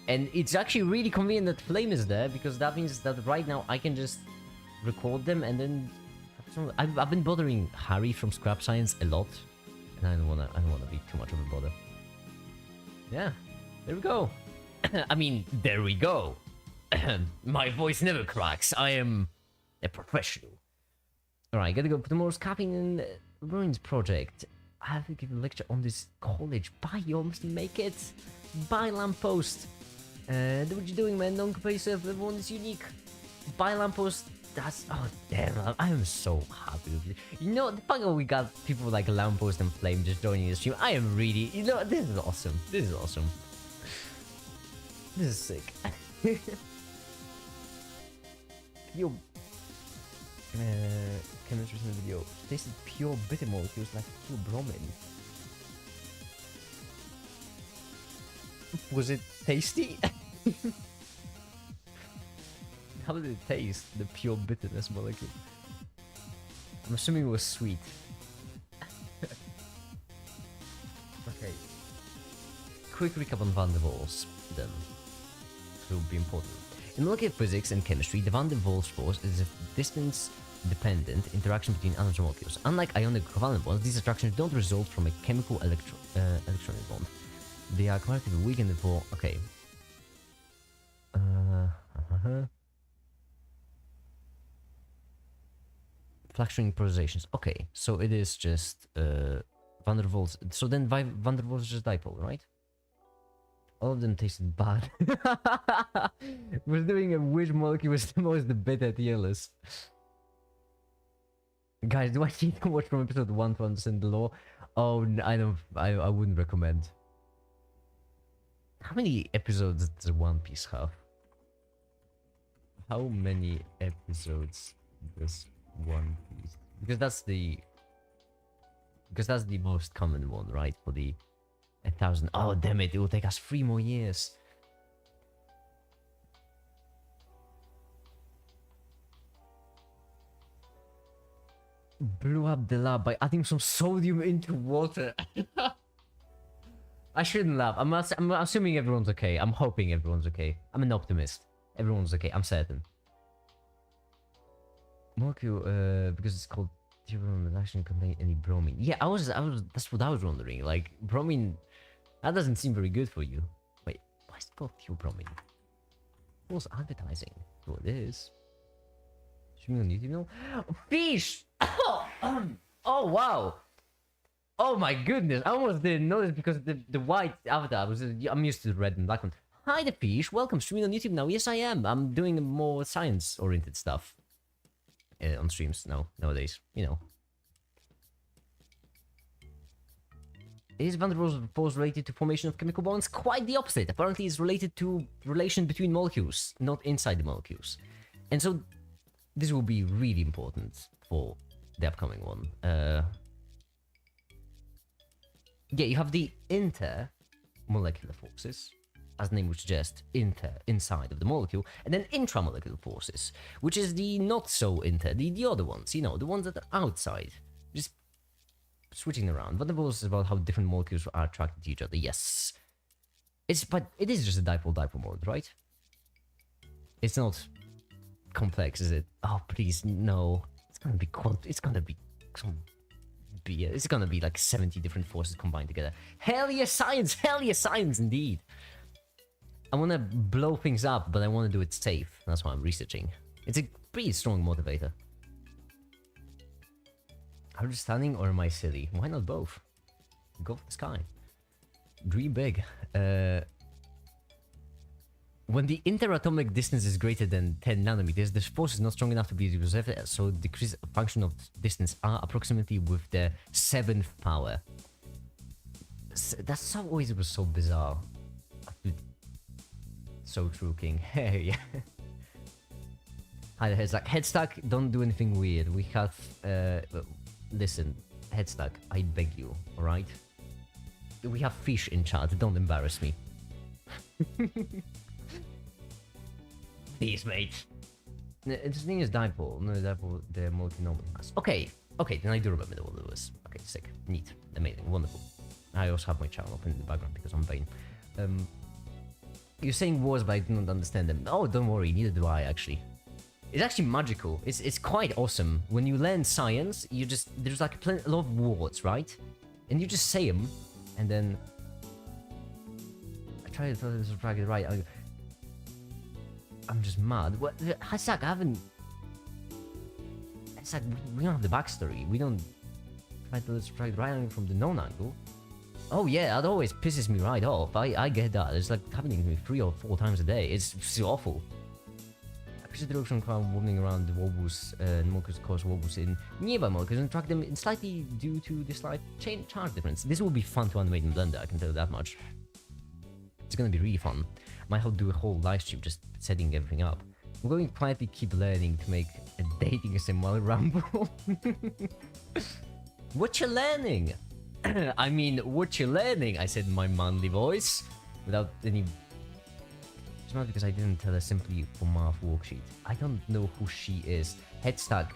And it's actually really convenient that Flame is there, because that means that right now I can just record them and then... I've been bothering Harry from Scrap Science a lot, and I don't wanna be too much of a bother. Yeah, there we go. I mean, there we go. My voice never cracks. I am a professional. Alright, gotta go put more capping in Ruins project. I have to give a lecture on this college biomes to make it. Buy lamppost. Do what you're doing, man. Don't compare yourself. Everyone is unique. Buy lamppost. that's oh damn! I am so happy with you. You know the fact that we got people like Lamppost and Flame just joining the stream. I am really, you know, this is awesome. This is awesome. This is sick. Pure chemistry in the video. Tasted pure bitter molecules like pure bromine. Was it tasty? How did it taste? The pure bitterness molecule. I'm assuming it was sweet. Okay. Quick recap on van der Waals then. It will be important. In molecular physics and chemistry, the van der Waals force is a distance-dependent interaction between atoms or molecules. Unlike ionic covalent bonds, these attractions don't result from a chemical electronic bond. They are comparatively weak and therefore... Okay. Fluctuating polarizations. Okay, so it is just van der Waals. So then van der Waals is just dipole, right? All of them tasted bad. We're doing a which molecule was the most bitter tier list. Guys, do I need to watch from episode 1 to understand the law? Oh, I wouldn't recommend. How many episodes does One Piece have? How many episodes does One Piece? Because that's the most common one, right? For the 1,000. Oh damn it! It will take us 3 more years. Blew up the lab by adding some sodium into water. I shouldn't laugh. I'm assuming everyone's okay. I'm hoping everyone's okay. I'm an optimist. Everyone's okay. I'm certain. Molecule, because it's called it actually contain any bromine. Yeah, I was. That's what I was wondering. Like bromine, that doesn't seem very good for you. Wait, why is it called bromine? False advertising. So it is. Streaming on YouTube now. Fish. Oh wow. Oh my goodness. I almost didn't notice because the white avatar was. I'm used to the red and black one. Hi, the fish. Welcome. Streaming on YouTube now. Yes, I am. I'm doing more science-oriented stuff. On streams nowadays, you know. Is van der Waals force related to formation of chemical bonds? Quite the opposite. Apparently, it's related to relation between molecules, not inside the molecules. And so, this will be really important for the upcoming one. Yeah, you have the intermolecular forces, as the name would suggest, inside of the molecule, and then intramolecular forces, which is the not so the other ones, you know, the ones that are outside, just switching around. Van der Waals is about how different molecules are attracted to each other. Yes, but it is just a dipole mode, right? It's not complex, is it? Oh please, no. It's gonna be some. It's gonna be like 70 different forces combined together. Hell yeah, science! Hell yeah, science indeed! I want to blow things up, but I want to do it safe. That's why I'm researching. It's a pretty strong motivator. Understanding or am I silly? Why not both? Go for the sky. Dream big. When the interatomic distance is greater than 10 nanometers, the force is not strong enough to be observed, so decrease function of distance are approximately with the 7th power. That's always was so bizarre. So true, King. Hey, yeah. Hi, Headstack. Headstack, don't do anything weird. We have, listen, Headstack, I beg you, alright? We have fish in chat, don't embarrass me. Please, mate. This thing is dipole. No, dipole, the multinomial mass. Okay, then I do remember what it was. Okay, sick. Neat. Amazing. Wonderful. I also have my channel open in the background because I'm vain. You're saying words, but I do not understand them. Oh, don't worry, neither do I, actually. It's actually magical. It's quite awesome. When you learn science, there's like a lot of words, right? And you just say them, and then... I try to tell this is right. I'm just mad. What? Hashtag, I haven't... It's like, we don't have the backstory. We don't try to subtract the right angle from the known angle. Oh yeah, that always pisses me right off. I get that. It's like happening to me 3 or 4 times a day. It's awful. Increase the direction crowd warming around the wobbles and more could cause wobbles in nearby molecules and track them in slightly due to the slight charge difference. This will be fun to animate in Blender, I can tell you that much. It's gonna be really fun. Might have to do a whole live stream just setting everything up. I'm going to quietly keep learning to make a dating sim while ramble. What you learning? I mean, what you learning? I said in my manly voice without any. It's not because I didn't tell her simply for math worksheet. I don't know who she is. Head stuck.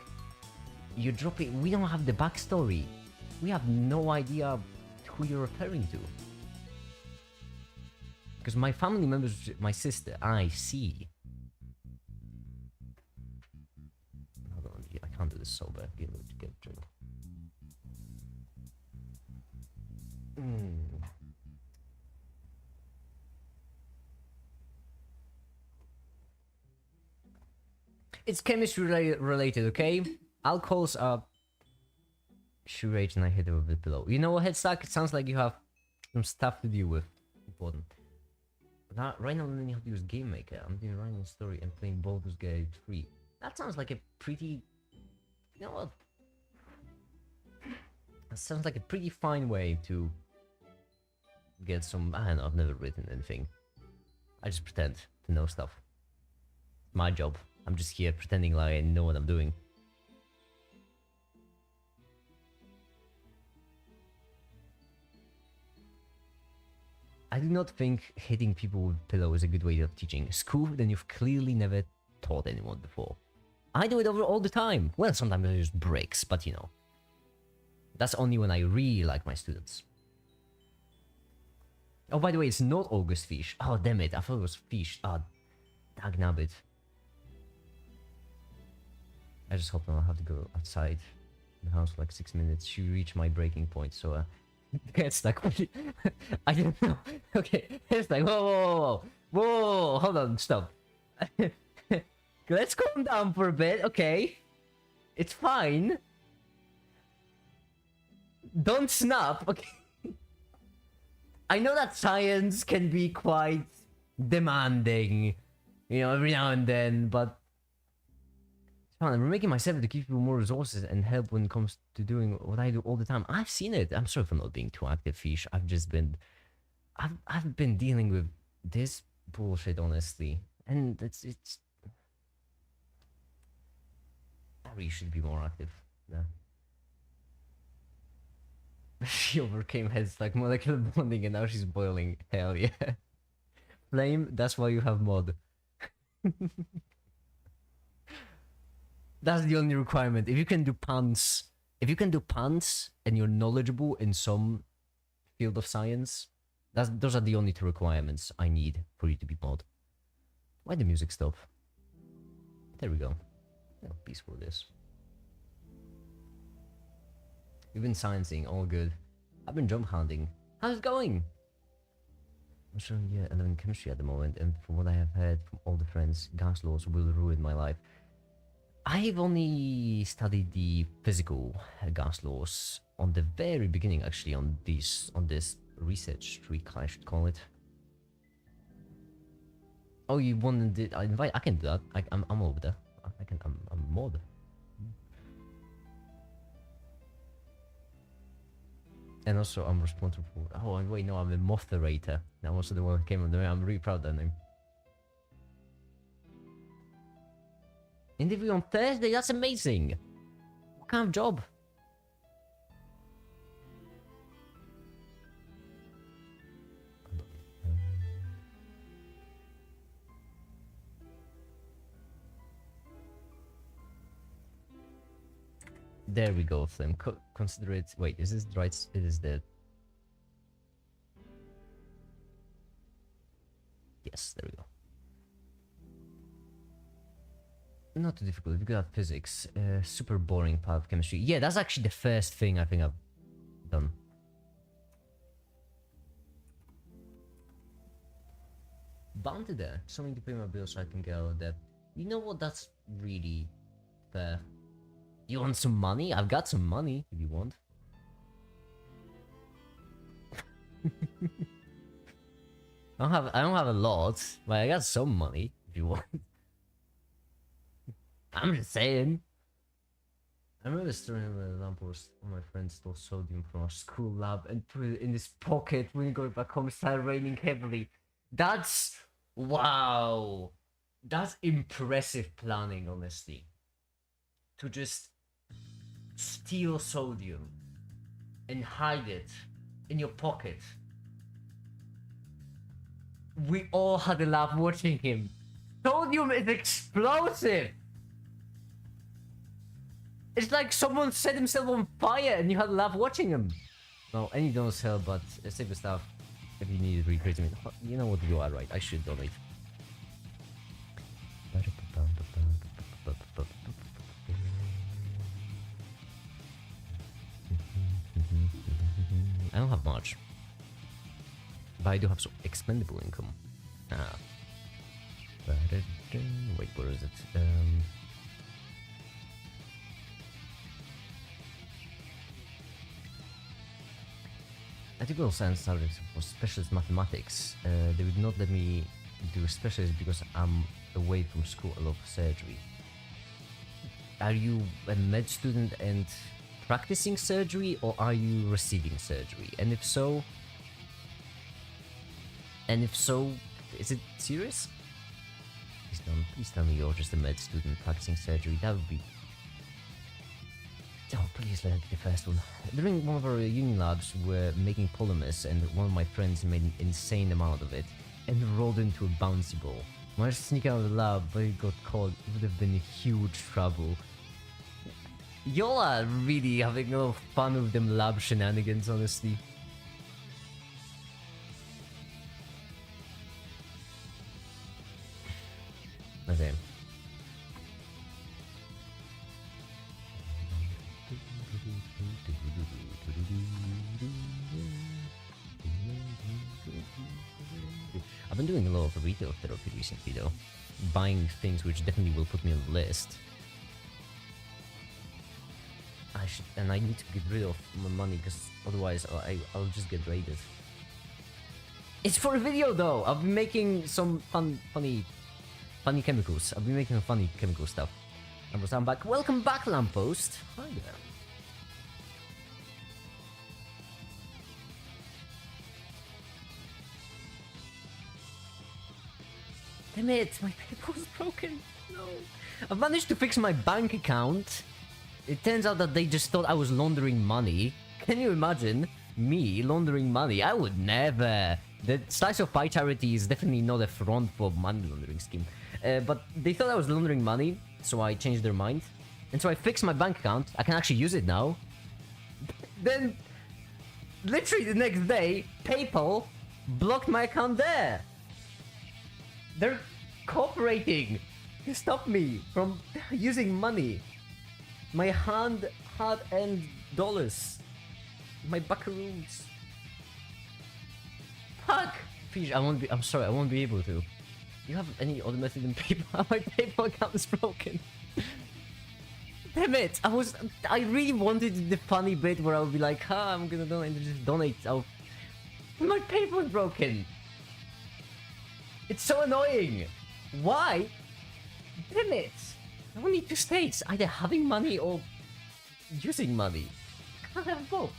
You're dropping. We don't have the backstory. We have no idea who you're referring to. Because my family members, my sister, I see. Hold on, I can't do this sober. Get a drink. It's chemistry related, okay? Alcohols are rage and I hit it with the pillow. You know what, Headstack? It sounds like you have some stuff to deal with. Important. But right now I'm learning how to use Game Maker. I'm doing writing a story and playing Baldur's Gate 3. That sounds like a pretty... You know what? That sounds like a pretty fine way to get some... I don't know, I've never written anything. I just pretend to know stuff. My job. I'm just here pretending like I know what I'm doing. I do not think hitting people with pillow is a good way of teaching. School, then you've clearly never taught anyone before. I do it all the time. Well, sometimes I use bricks, but you know. That's only when I really like my students. Oh, by the way, it's not August Fish. Oh, damn it. I thought it was Fish. Ah, dagnabbit. I just hope I don't have to go outside the house for like 6 minutes to reach my breaking point, so get stuck. I don't know. Okay, it's like, whoa, hold on, stop. Let's calm down for a bit, okay? It's fine. Don't snap, okay? I know that science can be quite demanding, you know, every now and then, but I'm making myself to give people more resources and help when it comes to doing what I do all the time. I've seen it. I'm sorry for not being too active, Fish. I've just been... I've been dealing with this bullshit, honestly. And it's... I really should be more active. Yeah. She overcame heads like molecular bonding and now she's boiling. Hell yeah. Flame, that's why you have mod. That's the only requirement. If you can do puns, and you're knowledgeable in some field of science, those are the only two requirements I need for you to be mod. Why the music stop? There we go. Oh, peaceful this. We've been sciencing, all good. I've been jump hunting. How's it going? I'm showing year 11 chemistry at the moment, and from what I have heard from all the friends, gas laws will ruin my life. I've only studied the physical gas laws on the very beginning, actually, on this research streak, I should call it. Oh, you wanted it? I invite. I can do that. I'm over there. I'm mod. And also, I'm responsible for. Oh, and wait, no, I'm a motherator. I'm also the one who came up with the name. I'm really proud of that name. Interview on Thursday? That's amazing! What kind of job? There we go, Flame. Consider it... Wait, is this right? It is the... Yes, there we go. Not too difficult. We got physics. Super boring part of chemistry. Yeah, that's actually the first thing I think I've done. Bound to there. Something to pay my bills so I can get out of debt. You know what? That's really fair. You want some money? I've got some money if you want. I don't have a lot, but I got some money if you want. I'm just saying. I remember the story of the lamppost. One of my friends stole sodium from our school lab and put it in his pocket when he got back home. It started raining heavily. That's wow. That's impressive planning, honestly. To just steal sodium and hide it in your pocket. We all had a laugh watching him. Sodium is explosive. It's like someone set himself on fire and you had a laugh watching him. No, any donuts help, but save the stuff if you need recreating it. You know what you are, right? I should donate. I don't have much, but I do have some expendable income. Ah. Wait, where is it? I took all science subjects for specialist mathematics. They would not let me do specialist because I'm away from school a lot for surgery. Are you a med student and practicing surgery, or are you receiving surgery? And if so, is it serious? Please tell me you're just a med student practicing surgery. That would be... Oh, please let it be the first one. During one of our uni labs, we're making polymers, and one of my friends made an insane amount of it and rolled into a bouncy ball. Managed to sneak out of the lab, but it got caught. It would have been huge trouble. Y'all are really having a lot of fun with them lab shenanigans, honestly. Okay. I've been doing a lot of retail therapy recently though. Buying things which definitely will put me on the list. I need to get rid of my money because otherwise I'll just get raided. It's for a video though! I've been making some funny chemicals. I've been making funny chemical stuff. Lamppost, I'm back. Welcome back, Lamppost! Hi there. Damn it, my PayPal's broken. No. I've managed to fix my bank account. It turns out that they just thought I was laundering money. Can you imagine me laundering money? I would never. The Slice of Pie charity is definitely not a front for money laundering scheme. But they thought I was laundering money, so I changed their mind. And so I fixed my bank account. I can actually use it now. Then, literally the next day, PayPal blocked my account there. They're cooperating to stop me from using money. My hard-earned dollars. My buckaroos. Fuck! Please, I'm sorry, I won't be able to. You have any other method than PayPal? My PayPal account is broken. Damn it! I really wanted the funny bit where I would be like, I'm gonna donate, and just donate. My PayPal is broken. It's so annoying. Why? Damn it! I don't need two states, either having money or using money. I can't have both.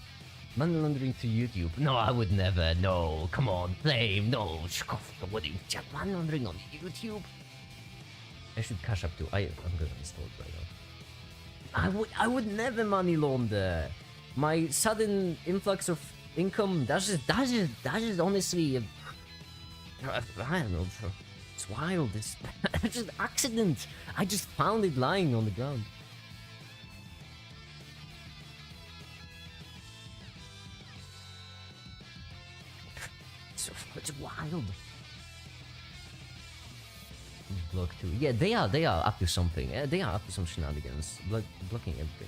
Money laundering to YouTube. No, I would never. No, come on, Flame. No, what do you money laundering on YouTube? I should cash up too. I'm gonna install it right now. I would never money launder. My sudden influx of income. That's just honestly. I don't know. It's wild. It's just accident. I just found it lying on the ground. It's wild. Block 2. Yeah, they are up to something. They are up to some shenanigans. Blocking everything.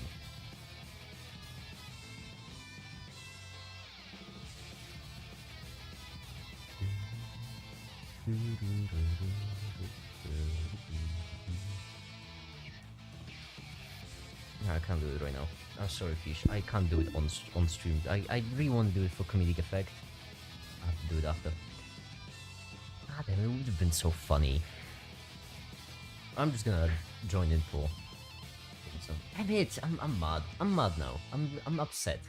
I can't do it right now. I'm sorry, Fish. I can't do it on stream. I really want to do it for comedic effect. I have to do it after. Ah, damn, it would have been so funny. I'm just gonna join in for. Damn it! I'm mad. I'm mad now. I'm upset.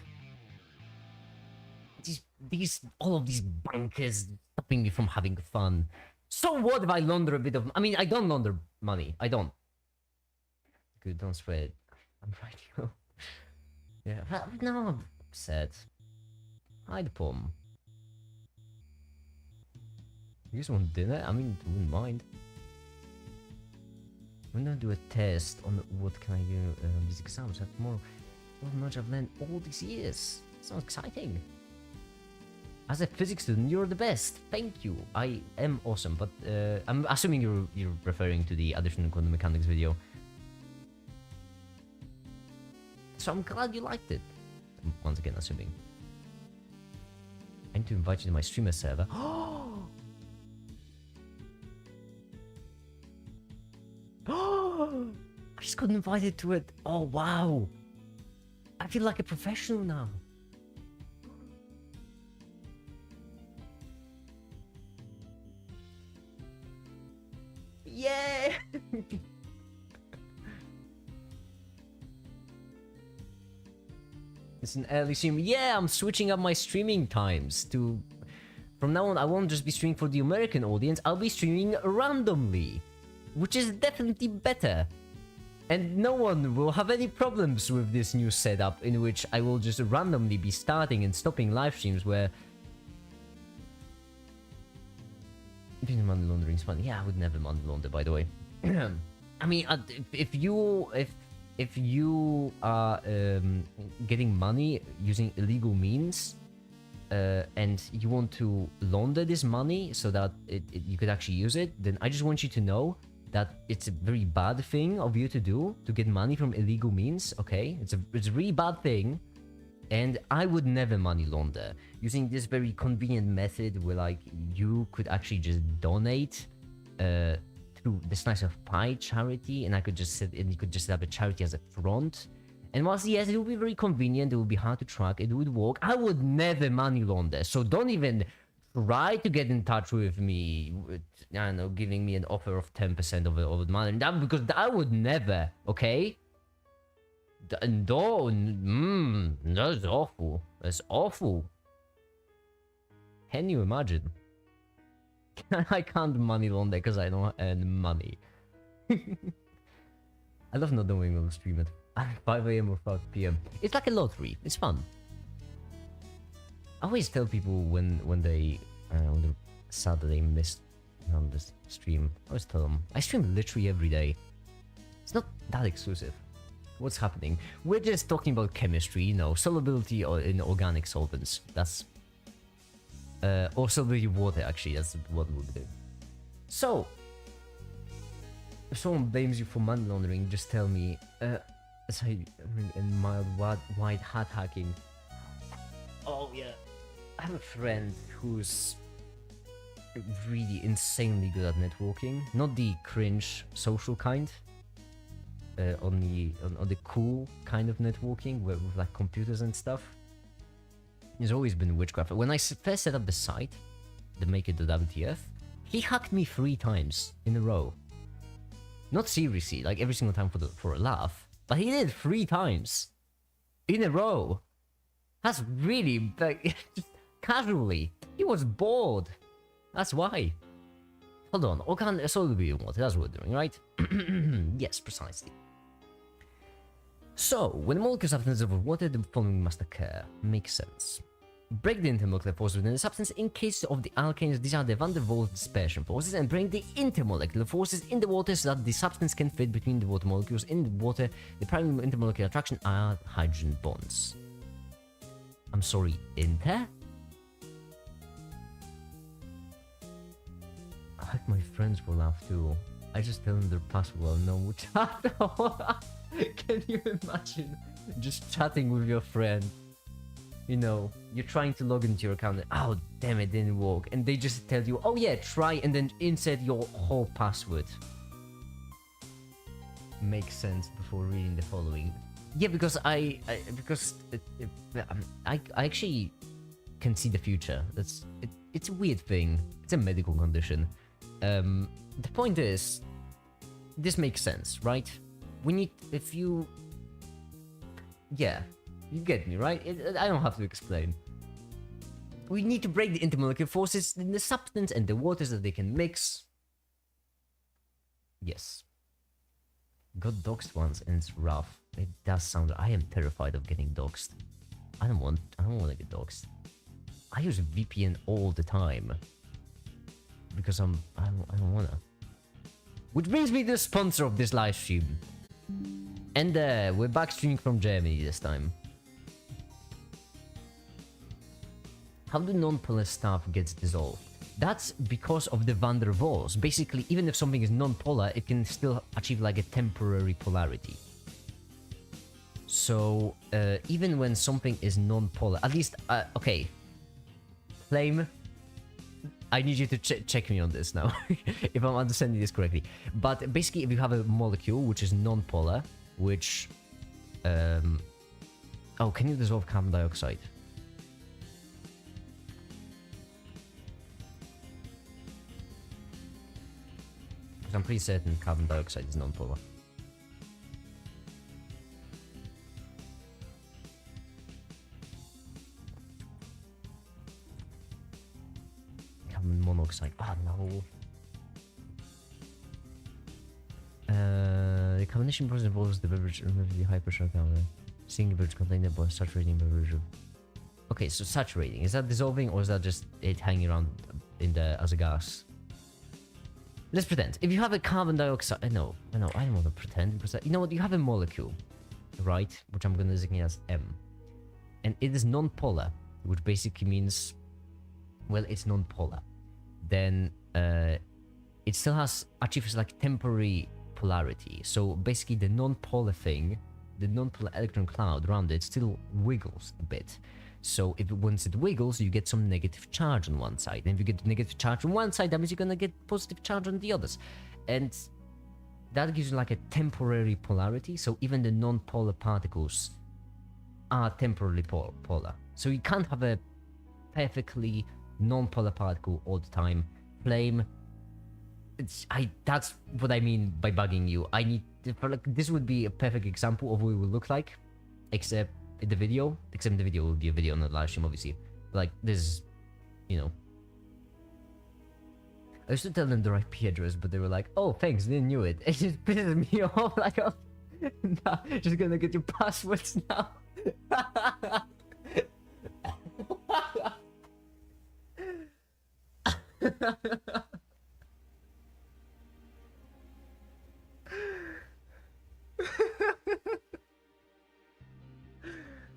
All of these bankers stopping me from having fun. So what if I launder a bit of? I mean, I don't launder money. I don't. Good, don't spread. I'm right. Yeah. Now I'm upset. Hi, the pom. You just want dinner? I mean, wouldn't mind. I'm gonna do a test on what can I do these exams tomorrow. How much I've learned all these years. Sounds exciting. As a physics student, you're the best. Thank you. I am awesome, but I'm assuming you're referring to the additional quantum mechanics video. So I'm glad you liked it. Once again, assuming. I need to invite you to my streamer server. I just got invited to it. Oh wow. I feel like a professional now. Yeah. It's an early stream. Yeah, I'm switching up my streaming times to... From now on, I won't just be streaming for the American audience, I'll be streaming randomly. Which is definitely better. And no one will have any problems with this new setup in which I will just randomly be starting and stopping live streams where... Money laundering is fun. Yeah, I would never money launder, by the way. I mean, if you are getting money using illegal means, and you want to launder this money so that you could actually use it, then I just want you to know that it's a very bad thing of you to do, to get money from illegal means, okay? It's a really bad thing, and I would never money launder. Using this very convenient method where, like, you could actually just donate to the Slice of Pie charity, and I could just you could just have a charity as a front. And whilst, yes, it would be very convenient, it would be hard to track, it would work, I would never money launder, so don't even try to get in touch with me, with, I don't know, giving me an offer of 10% of the money, because I would never, okay? No, that's awful. That's awful. Can you imagine? I can't money launder because I don't earn money. I love not knowing when to stream at 5 AM or 5 PM. It's like a lottery. It's fun. I always tell people when they're sad that they missed on this stream. I always tell them I stream literally every day. It's not that exclusive. What's happening? We're just talking about chemistry, you know, solubility in organic solvents. That's or solubility of water. Actually, that's what we'll do. So, if someone blames you for money laundering, just tell me. And mild white hat hacking. Oh yeah, I have a friend who's really insanely good at networking. Not the cringe social kind. On the cool kind of networking with like computers and stuff. He's always been witchcraft. When I first set up the site, the maker.wtf, he hacked me 3 times in a row. Not seriously, like every single time for a laugh, but he did 3 times in a row. That's really like just casually. He was bored. That's why. Hold on, organic solubility in water. That's what we're doing, right? Yes, precisely. So, when molecules have tons of water, the following must occur. Makes sense. Break the intermolecular force within the substance. In case of the alkanes, these are the van der Waals dispersion forces, and break the intermolecular forces in the water so that the substance can fit between the water molecules. In the water, the primary intermolecular attraction are hydrogen bonds. I'm sorry, inter? I like my friends will laugh too. I just tell them their password while no chat. Can you imagine just chatting with your friend? You know, you're trying to log into your account and, oh damn it, didn't work. And they just tell you, oh yeah, try, and then insert your whole password. Makes sense before reading the following. Yeah, because I actually can see the future. It's a weird thing. It's a medical condition. The point is, this makes sense, right? We need, if you... Yeah, you get me, right? I don't have to explain. We need to break the intermolecular forces in the substance and the waters that they can mix. Yes. Got doxed once and it's rough. It does sound... I am terrified of getting doxed. I don't want to get doxed. I use VPN all the time. Because I don't wanna. Which brings me to the sponsor of this live stream. And we're back streaming from Germany this time. How do non-polar stuff gets dissolved? That's because of the van der Waals. Basically, even if something is non-polar, it can still achieve like a temporary polarity. So, even when something is non-polar, at least, okay. Flame, I need you to check me on this now, if I'm understanding this correctly. But basically, if you have a molecule which is non-polar, which... oh, can you dissolve carbon dioxide? Because I'm pretty certain carbon dioxide is non-polar. Carbon monoxide. Ah, no. The carbonation process involves the beverage removing the high pressure carbon. Seeing the beverage container by saturating beverage. Okay, so saturating. Is that dissolving or is that just it hanging around in the as a gas? Let's pretend. If you have a carbon dioxide... No, I don't want to pretend. Because you know what? You have a molecule, right? Which I'm going to designate as M. And it is non-polar, which basically means... Well, it's non-polar. Then it still has achieves like temporary polarity. So basically the non-polar thing, the non-polar electron cloud around it still wiggles a bit. So if once it wiggles, you get some negative charge on one side. And if you get negative charge on one side, that means you're gonna get positive charge on the others. And that gives you like a temporary polarity. So even the non-polar particles are temporarily polar. So you can't have a perfectly non-polar particle all the time. Flame. That's what I mean by bugging you. I need to, like, this would be a perfect example of what it would look like, except in the video. Except the video will be a video on the live stream, obviously. Like this is, you know. I used to tell them the IP address, but they were like, "Oh, thanks, didn't knew it." It just pisses me off. Like, oh, nah, just gonna get your passwords now.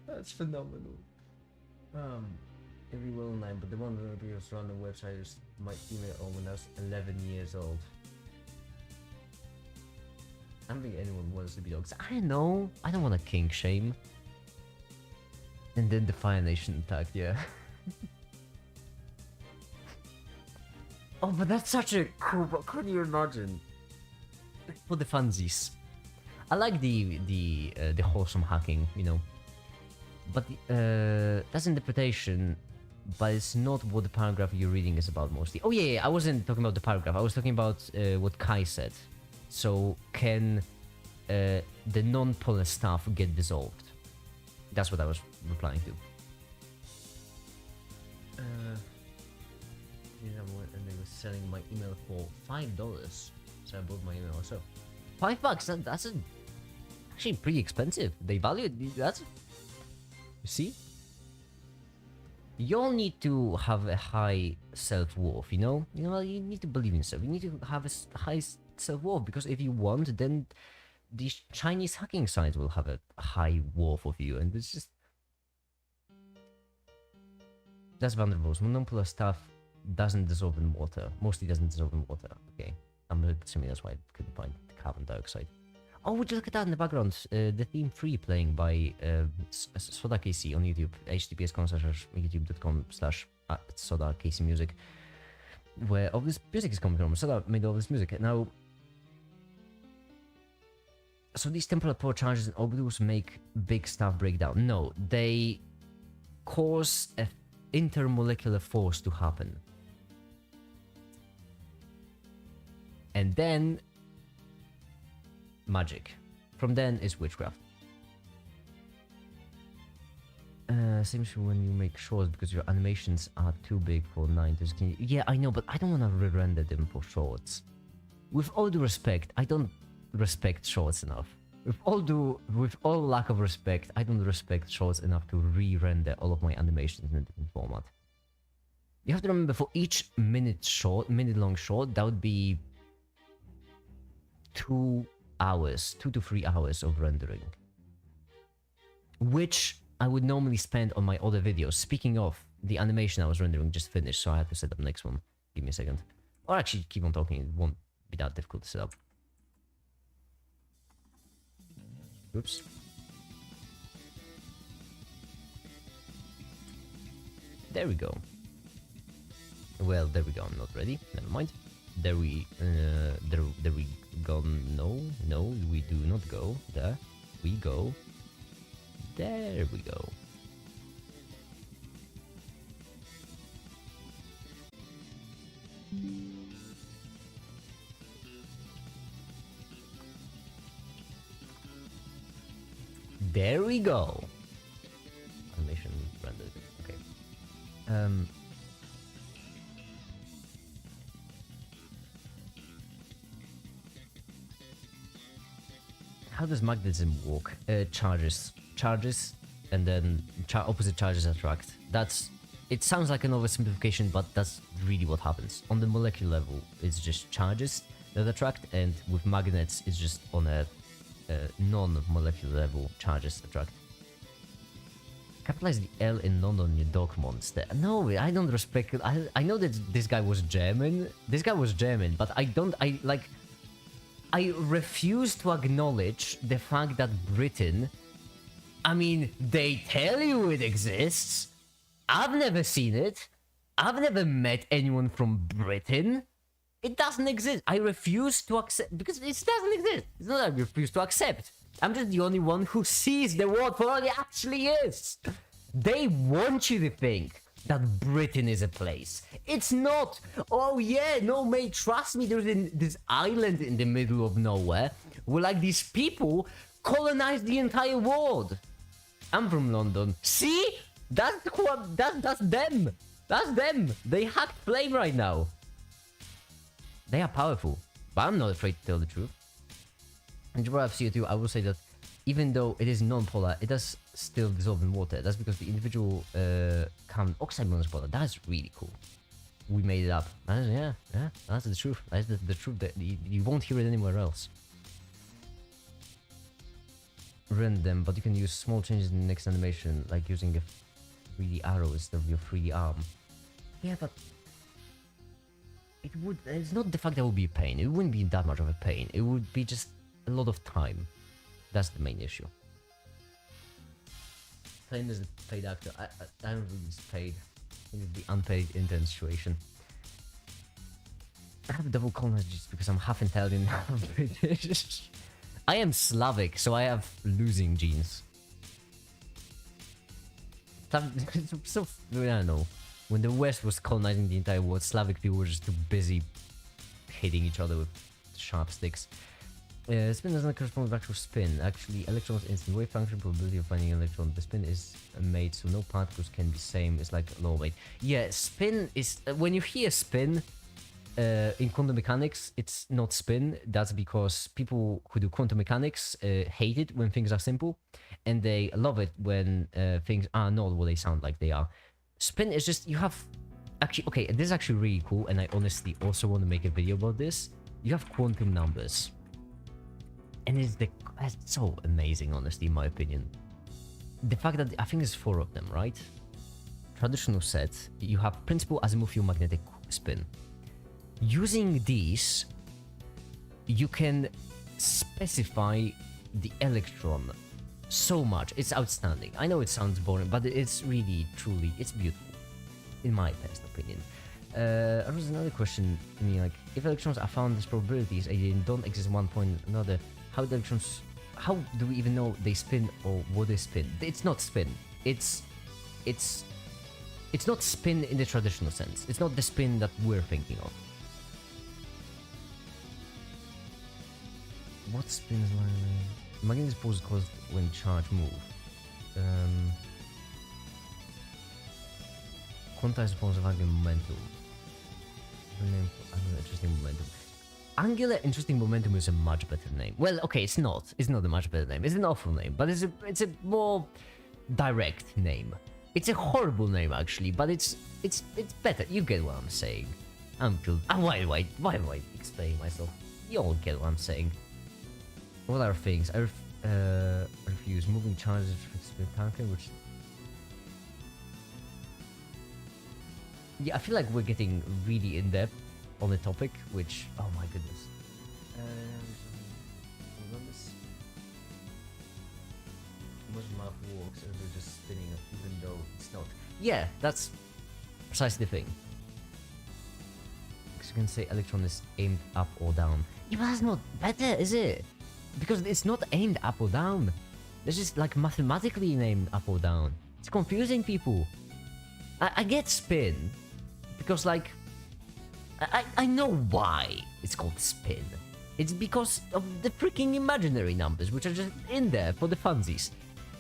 That's phenomenal. Every well name, but the one that was on the website is my email when I was 11 years old. I don't think anyone wants to be dogs. I know. I don't want to kink shame. And then the Fire Nation attacked, yeah. Oh, but that's such a cool. Can you imagine? For the funsies. I like the wholesome hacking, you know. But that's interpretation, but it's not what the paragraph you're reading is about mostly. Oh yeah, I wasn't talking about the paragraph. I was talking about what Kai said. So can the non-polar stuff get dissolved? That's what I was replying to. And they were selling my email for $5, so I bought my email myself. $5? That's actually pretty expensive. They value it. That's... You see? You all need to have a high self-worth, you know? You need to believe in yourself. You need to have a high self-worth, because if you want, then these Chinese hacking sites will have a high worth of you, and it's just... That's Van der Waals. Non-polar stuff doesn't dissolve in water. Mostly doesn't dissolve in water. Okay. I'm assuming that's why I couldn't find carbon dioxide. Oh, would you look at that in the background? The theme 3 playing by Soda KC on YouTube. https://youtube.com/Soda KC Music. Where all this music is coming from. Soda made all this music. Now, so these temporal polar charges and orbitals make big stuff break down. No, they cause an intermolecular force to happen. And then magic. From then is witchcraft. Same issue when you make shorts because your animations are too big for 9 to 16. Yeah, I know, but I don't want to re-render them for shorts. With all due respect, I don't respect shorts enough. With all lack of respect, I don't respect shorts enough to re-render all of my animations in a different format. You have to remember, for each minute-long short, that would be 2 hours, 2 to 3 hours of rendering, which I would normally spend on my other videos. Speaking of, the animation I was rendering just finished, so I had to set up the next one. Give me a second. Or actually, keep on talking, it won't be that difficult to set up. Oops. There we go. Well, there we go, I'm not ready. Never mind. There we go. No, we do not go. There we go. There we go. There we go. Animation rendered. Okay. How does magnetism work? Charges, and then opposite charges attract. It sounds like an oversimplification, but that's really what happens. On the molecular level, it's just charges that attract, and with magnets, it's just on a non-molecular level, charges attract. Capitalize the L in London, you dog monster. No, I don't respect it. I know that this guy was German. But I refuse to acknowledge the fact that Britain, I mean, they tell you it exists. I've never seen it. I've never met anyone from Britain. It doesn't exist. I refuse to accept, because it doesn't exist. It's not that I refuse to accept. I'm just the only one who sees the world for what it actually is. They want you to think that Britain is a place. It's not. Oh yeah, no mate, trust me, there's this island in the middle of nowhere where like these people colonized the entire world. I'm from London. See? That's them. That's them. They hacked Flame right now. They are powerful, but I'm not afraid to tell the truth. And to have CO2, I will say that even though it is non-polar, it does still dissolve in water. That's because the individual carbon oxide monopolar. That's really cool. We made it up. Yeah, that's the truth. That's the truth that you won't hear it anywhere else. Rend them, but you can use small changes in the next animation, like using a 3D arrow instead of your 3D arm. Yeah, but it's not the fact that it would be a pain. It wouldn't be that much of a pain. It would be just a lot of time. That's the main issue. Flame is a paid actor. I don't think it's paid. I think it's the unpaid intern situation. I have a double colonized just because I'm half Italian, half British. I am Slavic, so I have losing genes. So, I don't know. When the West was colonizing the entire world, Slavic people were just too busy hitting each other with sharp sticks. Spin does not correspond with actual spin. Actually, electrons instant wave function, probability of finding an electron. The spin is made so no particles can be same. It's like low weight. Yeah, spin is when you hear spin in quantum mechanics, it's not spin. That's because people who do quantum mechanics hate it when things are simple, and they love it when things are not what they sound like they are. Spin is just you have actually okay. This is actually really cool, and I honestly also want to make a video about this. You have quantum numbers. And it's so amazing, honestly, in my opinion. The fact that I think there's 4 of them, right? Traditional set, you have principal azimuthal magnetic spin. Using these, you can specify the electron so much. It's outstanding. I know it sounds boring, but it's really, truly, it's beautiful, in my personal opinion. There was another question to me, like, if electrons are found as probabilities and they don't exist at one point or another, how do we even know they spin or what they spin? It's not spin. It's not spin in the traditional sense. It's not the spin that we're thinking of. What spins line? Magnetic pulse caused when charge move. Quantized forms of angular momentum. Angular interesting momentum. Angular interesting momentum is a much better name. Well, okay, it's not. It's not a much better name. It's an awful name, but it's a more direct name. It's a horrible name actually, but it's better. You get what I'm saying. I'm good. Why do I explain myself? You all get what I'm saying. What are things? I refuse moving charges for tanking, which. Yeah, I feel like we're getting really in depth on the topic, which oh my goodness. Most math works as we're just spinning it, even though it's not. Yeah, that's precisely the thing. Because you can say electron is aimed up or down. Yeah, but that's not better, is it? Because it's not aimed up or down. It's just like mathematically named up or down. It's confusing people. I get spin. Because like I know why it's called spin. It's because of the freaking imaginary numbers which are just in there for the funsies.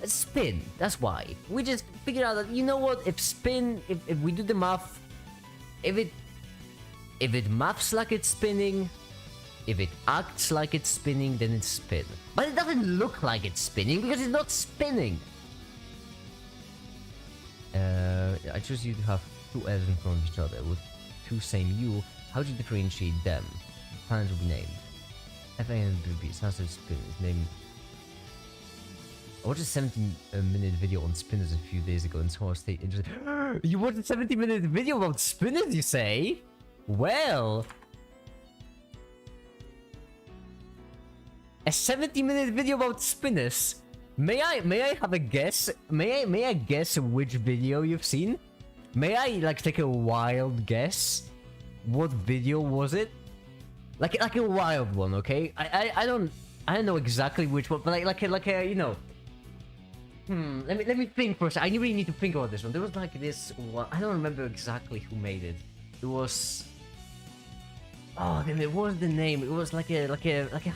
Spin, that's why. We just figured out that, you know what, if spin, if we do the math, if it maths like it's spinning, if it acts like it's spinning, then it's spin. But it doesn't look like it's spinning because it's not spinning. I choose you to have two L's in front of each other with two same U. How do you differentiate them? The planets will be named. FA and BB, sounds like spin is named. I watched a 70-minute video on spinners a few days ago and so I stayed interested. You watched a 70-minute video about spinners, you say? Well, a 70-minute video about spinners. May I have a guess? May I guess which video you've seen? May I like take a wild guess? What video was it? Like a wild one, okay? I don't know exactly which one, but like a you know. Let me think for a second. I really need to think about this one. There was like this one. I don't remember exactly who made it. It was. Oh, damn it! What was the name? It was like a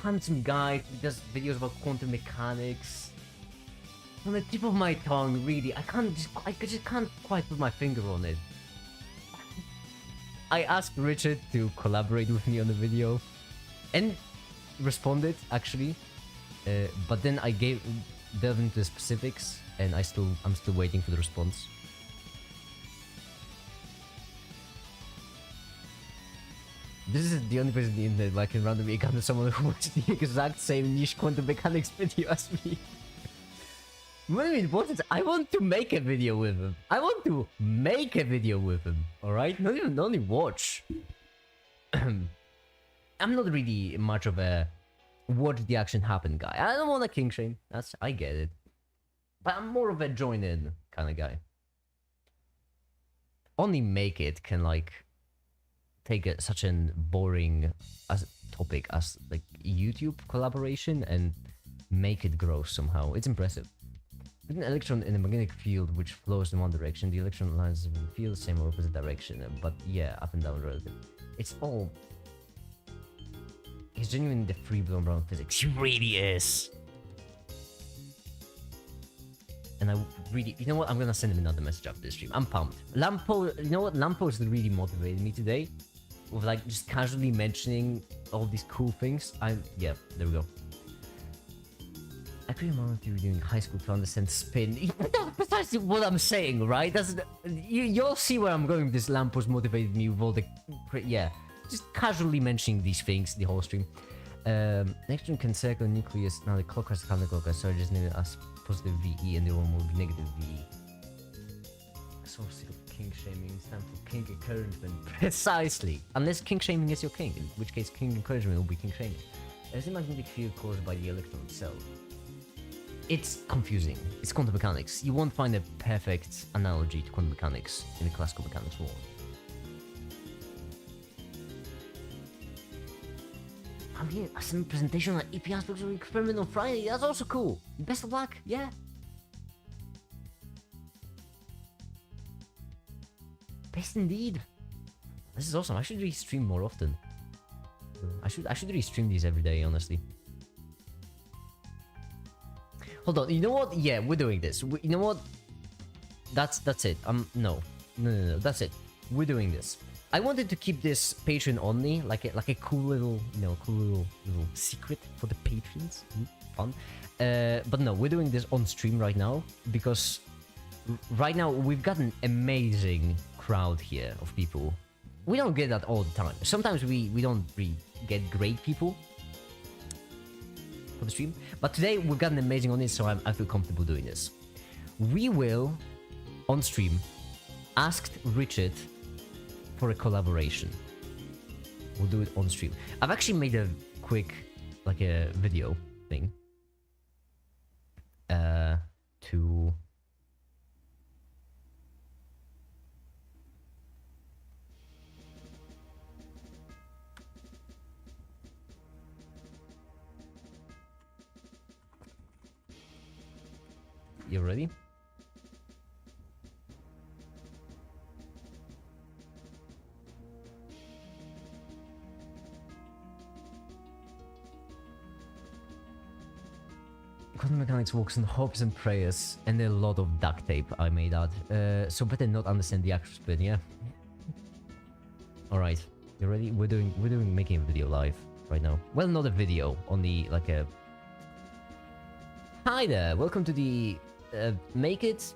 handsome guy who does videos about quantum mechanics. On the tip of my tongue, really. I just can't quite put my finger on it. I asked Richard to collaborate with me on the video, and responded actually. But then I delved into the specifics, and I'm still waiting for the response. This is the only person in the internet where I can randomly encounter someone who watched the exact same niche quantum mechanics video as me. What I mean, I want to make a video with him. I want to make a video with him. Alright? Not even only watch. I'm not really much of a watch the action happen guy. I don't want a king shame. I get it. But I'm more of a join in kind of guy. Only make it can like take such an boring topic as like YouTube collaboration and make it grow somehow. It's impressive. With an electron in a magnetic field which flows in one direction, the electron lines will feel the same or opposite direction, but yeah, up and down relative. It's all. He's genuinely the free-blown brown physics. He really is. And I really, you know what? I'm gonna send him another message after this stream. I'm pumped. Lampo, you know what? Lampo has really motivated me today, with like just casually mentioning all these cool things. Yeah, there we go. I couldn't remember if you were doing high school to understand spin. That's precisely what I'm saying, right? You'll see where I'm going with this. Lampos motivated me with all the... Yeah, just casually mentioning these things the whole stream. Next can circle nucleus. Now the clockwise counterclockwise, so I just need to ask positive VE and the one will be negative VE. So sick of kink shaming. Stand for kink encouragement. Precisely. Unless kink shaming is your kink, in which case kink encouragement will be kink shaming. There's a magnetic field caused by the electron itself. It's confusing. It's quantum mechanics. You won't find a perfect analogy to quantum mechanics in the classical mechanics world. I'm here as a presentation on EP aspects of experiment on Friday. That's also cool. Best of luck. Yeah. Best indeed. This is awesome. I should really stream more often. I should really stream these every day, honestly. Hold on. You know what? Yeah, we're doing this. You know what? That's it. No. That's it. We're doing this. I wanted to keep this Patreon only, like a cool little, little secret for the patrons. Fun. But no, we're doing this on stream right now because right now we've got an amazing crowd here of people. We don't get that all the time. Sometimes we don't really get great people for the stream, but today we've got an amazing audience, so I feel comfortable doing this. We will, on stream, asked Richard for a collaboration. We'll do it on stream. I've actually made a quick, like a video thing. To... You ready? Quantum mechanics works on hopes and prayers and a lot of duct tape I made out. So better not understand the actual spin, yeah? Alright, you ready? We're doing making a video live right now. Well, not a video, only like a... Hi there, welcome to the Make It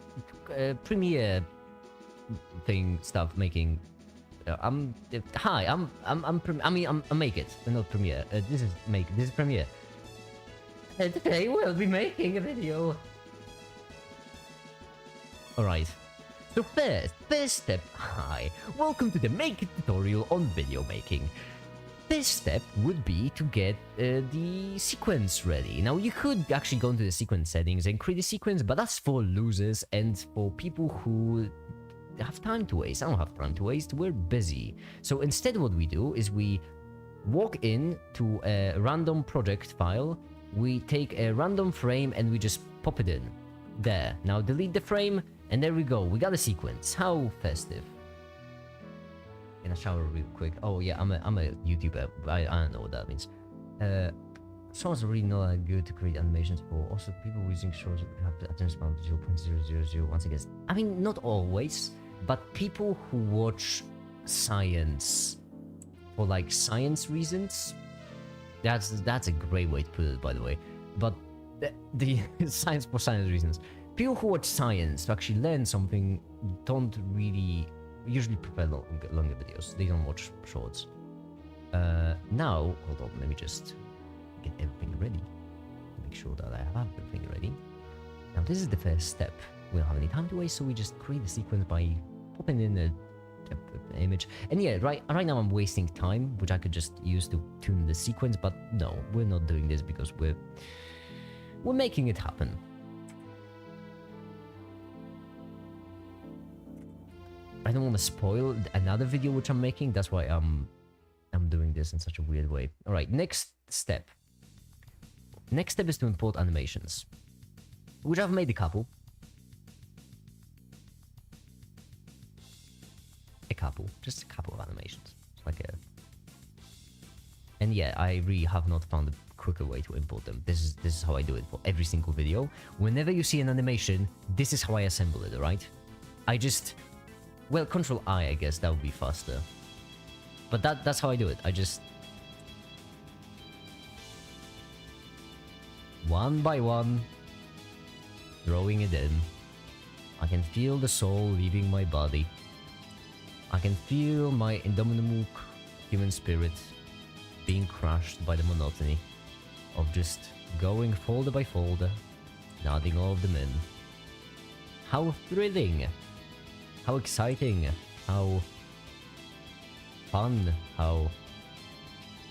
premiere thing stuff making. Hi, I'm Make It, not premiere. This is premiere. And today we'll be making a video. Alright. So first step, hi. Welcome to the Make It tutorial on video making. This step would be to get the sequence ready. Now you could actually go into the sequence settings and create a sequence, but that's for losers and for people who have time to waste. I don't have time to waste, we're busy. So instead what we do is we walk in to a random project file, we take a random frame and we just pop it in. There. Now delete the frame and there we go. We got a sequence. How festive. In a shower real quick. Oh yeah, I'm a YouTuber. I don't know what that means. Someone's really not that good to create animations for. Also, people using shorts have the attention span of 0.000 once again. I mean, not always, but people who watch science for like science reasons. That's a great way to put it, by the way. But the science for science reasons. People who watch science to actually learn something don't really usually prefer longer videos. They don't watch shorts. Now, hold on, let me just get everything ready. Make sure that I have everything ready. Now this is the first step. We don't have any time to waste, so we just create the sequence by popping in an image. And yeah, right now I'm wasting time, which I could just use to tune the sequence, but no, we're not doing this because we're making it happen. I don't want to spoil another video which I'm making, that's why I'm doing this in such a weird way. Alright, next step. Next step is to import animations, which I've made a couple. Just a couple of animations. It's like a... And yeah, I really have not found a quicker way to import them. This is how I do it for every single video. Whenever you see an animation, this is how I assemble it, alright? I just... Well, Control I guess, that would be faster. But that's how I do it. I just... One by one, throwing it in. I can feel the soul leaving my body. I can feel my indomitable human spirit being crushed by the monotony of just going folder by folder, nodding all of them in. How thrilling! How exciting! How fun! How...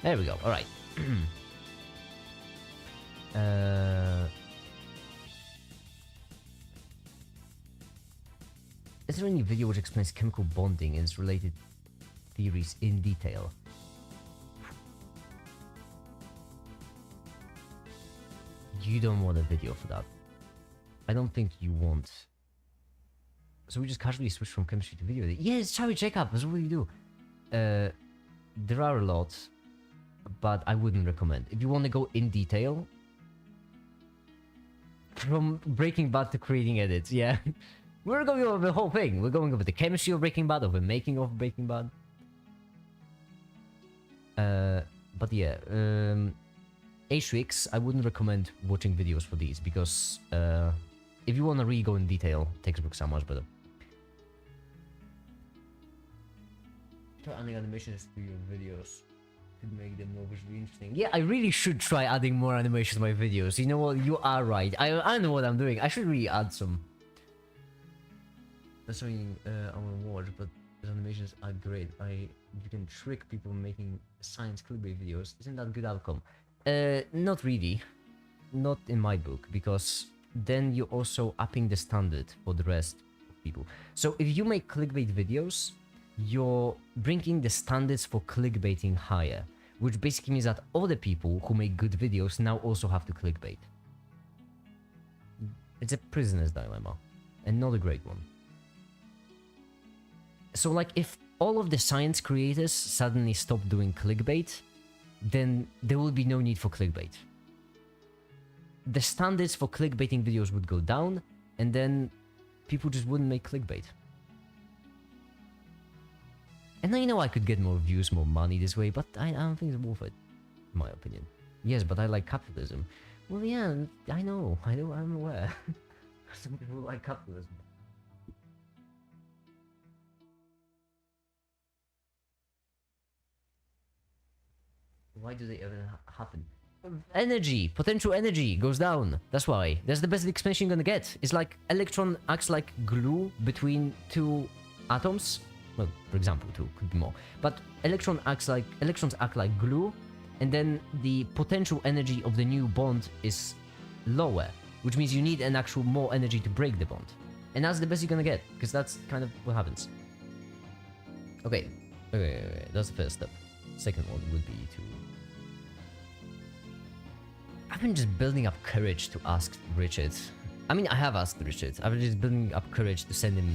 There we go, alright. Is there any video which explains chemical bonding and its related theories in detail? You don't want a video for that. I don't think you want. So we just casually switch from chemistry to video. Yes, shall we check up? That's what we do. There are a lot, but I wouldn't recommend. If you want to go in detail, From Breaking Bad to creating edits, yeah. We're going over the whole thing. We're going over the chemistry of Breaking Bad, over the making of Breaking Bad. But yeah, Atrix, I wouldn't recommend watching videos for these because if you want to really go in detail, textbooks are much better. Try adding animations to your videos to make them more visually interesting. Yeah, I really should try adding more animations to my videos. You know what? You are right. I know what I'm doing. I should really add some. That's something I want to watch, but those animations are great. You can trick people making science clickbait videos. Isn't that a good outcome? Not really. Not in my book, because then you're also upping the standard for the rest of people. So if you make clickbait videos, you're bringing the standards for clickbaiting higher, which basically means that other people who make good videos now also have to clickbait. It's a prisoner's dilemma, and not a great one. So like, if all of the science creators suddenly stop doing clickbait, then there will be no need for clickbait. The standards for clickbaiting videos would go down, and then people just wouldn't make clickbait. And I know I could get more views, more money this way, but I don't think it's worth it, in my opinion. Yes, but I like capitalism. Well, yeah, I know, I'm aware. Some people like capitalism. Why do they even happen? Energy, potential energy goes down. That's why. That's the best explanation you're gonna get. It's like electron acts like glue between two atoms. Well, for example, two, could be more. But electrons act like glue, and then the potential energy of the new bond is lower, which means you need an actual more energy to break the bond. And that's the best you're gonna get, because that's kind of what happens. Okay, that's the first step. Second one would be to... I've been just building up courage to ask Richard. I mean, I have asked Richard. I've been just building up courage to send him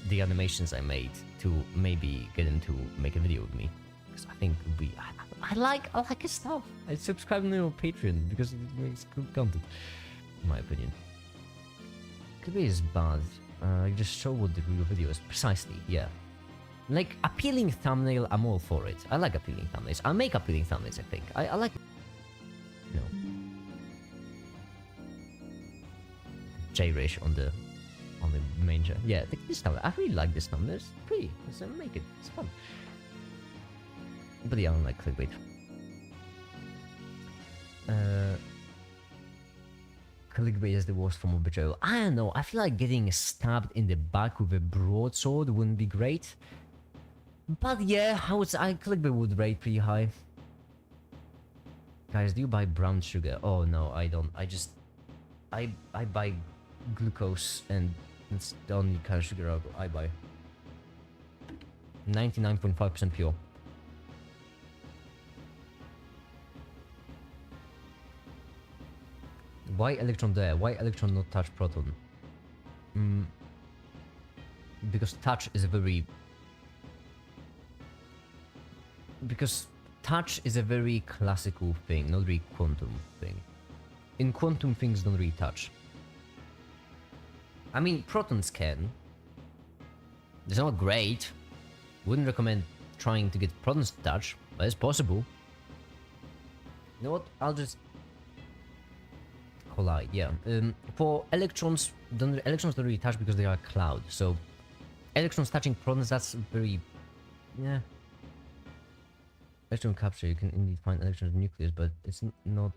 the animations I made to maybe get him to make a video with me. Because I think I like his stuff. I subscribe to him on Patreon because it makes good content, in my opinion. Clickbait is bad. You just show what the real video is. Precisely, yeah. Like, appealing thumbnail, I'm all for it. I like appealing thumbnails. I'll make appealing thumbnails, I think. I like... You know. J-Rish on the main channel. Yeah, this thumbnail. I really like this thumbnail. It's pretty. Let's make it. It's fun. But yeah, I don't like clickbait. Clickbait is the worst form of betrayal. I don't know. I feel like getting stabbed in the back with a broadsword wouldn't be great. But yeah, clickbait would rate pretty high. Guys, do you buy brown sugar? Oh no, I don't. I buy glucose, and it's the only kind of sugar I buy. 99.5% pure. Why electron there? Why electron not touch proton? Because touch is a very... Because touch is a very classical thing, not really quantum thing. In quantum, things don't really touch. I mean, protons can. It's not great. Wouldn't recommend trying to get protons to touch, but it's possible. You know what? I'll just... collide, yeah. For electrons don't really touch because they are a cloud. So electrons touching protons, that's very... yeah. Electron capture, you can indeed find electrons in nucleus, but it's not...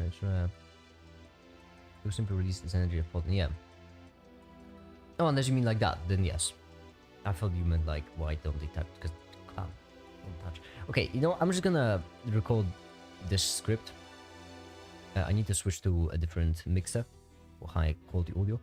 it's rare. It will simply release its energy of photon, yeah. Oh, unless you mean like that, then yes. I thought you meant like, why don't they touch? Because cloud don't touch. Okay, you know, I'm just gonna record this script. I need to switch to a different mixer for high quality audio.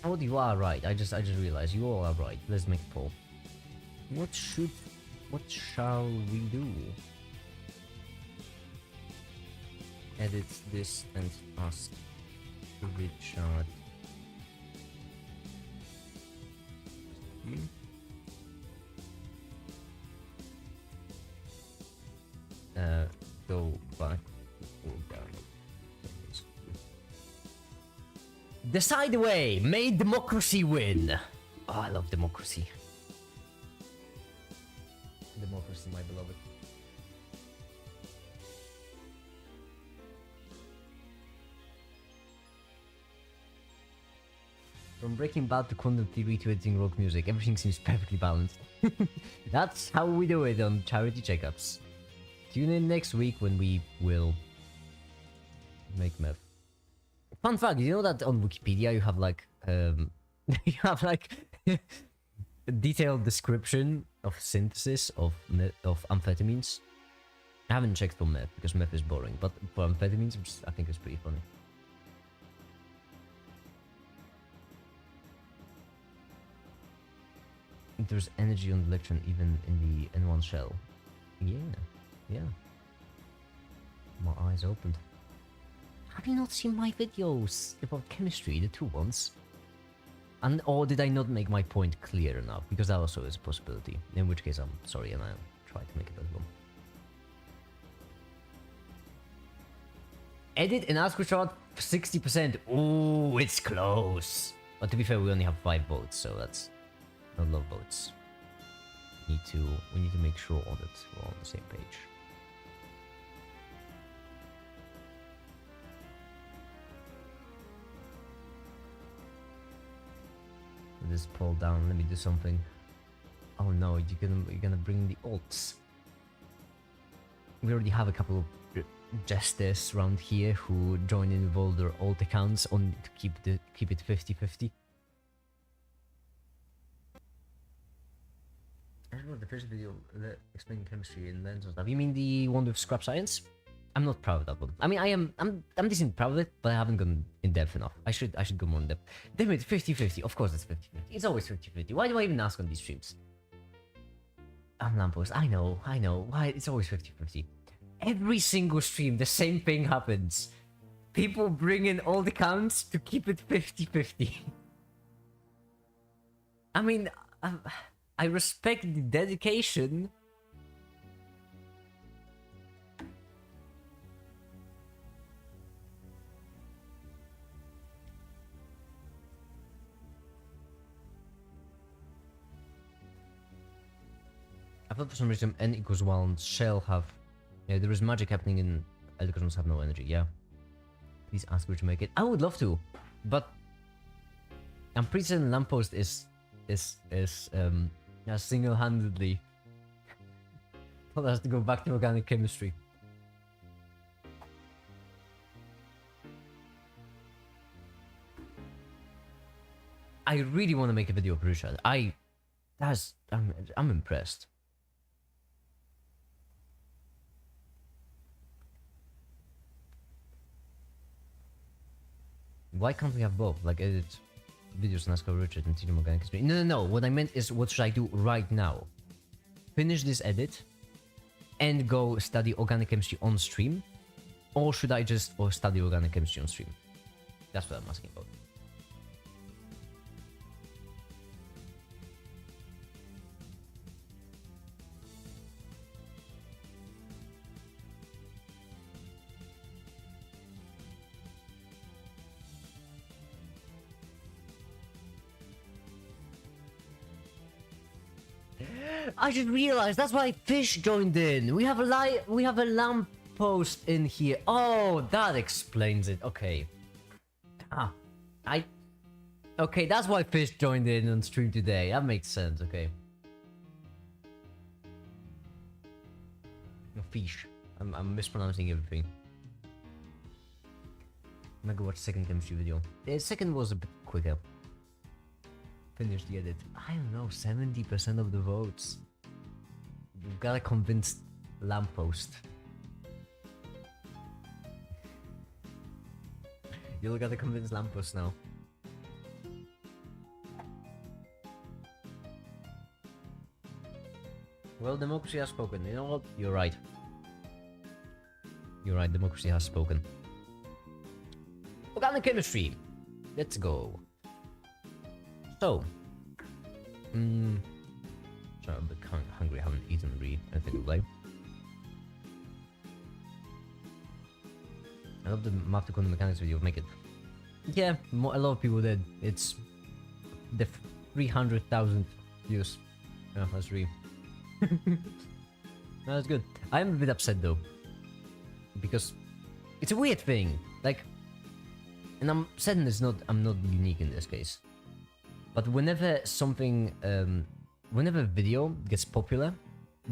Oh, you are right. I just realized you all are right. Let's make a poll. What shall we do? Edit this and ask Richard. Go back or down. Decide the way. May democracy win. Oh, I love democracy. Democracy, my beloved. From Breaking Bad to Quantum Theory to editing rock music, everything seems perfectly balanced. That's how we do it on Charity Checkups. Tune in next week when we will make meth. Fun fact, you know that on Wikipedia you have like you have like a detailed description of synthesis of amphetamines. I haven't checked for meth because meth is boring, but for amphetamines, which I think is pretty funny. There's energy on the electron even in the N1 shell. Yeah. My eyes opened. Have you not seen my videos about chemistry, the 2 ones? And or did I not make my point clear enough? Because that also is a possibility. In which case I'm sorry and I'll try to make it as well. Edit and ask Richard 60%. Ooh, it's close. But to be fair, we only have 5 votes, so that's not a lot of votes. We need to make sure that we're on the same page. This poll down. Let me do something. Oh no, you're gonna bring the alts. We already have a couple of jesters around here who join in with all their alt accounts on to keep it 50-50. I wrote the first video explaining chemistry in lens and stuff. You mean the one with scrap science? I'm not proud of that one. I mean, I'm decent proud of it, but I haven't gone in depth enough. I should go more in depth. Damn it, 50-50. Of course it's 50-50. It's always 50-50. Why do I even ask on these streams? I'm Lamppost. I know. Why? It's always 50-50. Every single stream, the same thing happens. People bring in all the counts to keep it 50-50. I mean, I respect the dedication. I thought for some reason n equals 1 shall have... Yeah, there is magic happening in electrons have no energy, yeah. Please ask her to make it. I would love to, but... I'm pretty certain Lamppost is single-handedly told us to go back to organic chemistry. I really want to make a video of Richard. I'm impressed. Why can't we have both? Like edit videos and ask how Richard and teach him organic chemistry. No. What I meant is, what should I do right now? Finish this edit and go study organic chemistry on stream, or should I just study organic chemistry on stream? That's what I'm asking about. I just realized that's why Fish joined in. We have a lamppost in here. Oh, that explains it. Okay. Okay, that's why Fish joined in on stream today. That makes sense. Okay. No, Fish. I'm mispronouncing everything. I'm gonna go watch the second chemistry video. The second was a bit quicker. Finish the edit. I don't know, 70% of the votes. You've gotta convince Lamppost. You'll gotta convince Lamppost now. Well, democracy has spoken. You know what? You're right. You're right, democracy has spoken. Organic chemistry. Let's go. So. Sorry, I'm a bit hungry. I haven't eaten really anything today. I love the map to quantum mechanics video. Make it. Yeah, a lot of people did. It's the 300,000 views. Yeah, that's really. No, that's good. I'm a bit upset though, because it's a weird thing. Like, and I'm certain I'm not unique in this case. But whenever something, whenever a video gets popular,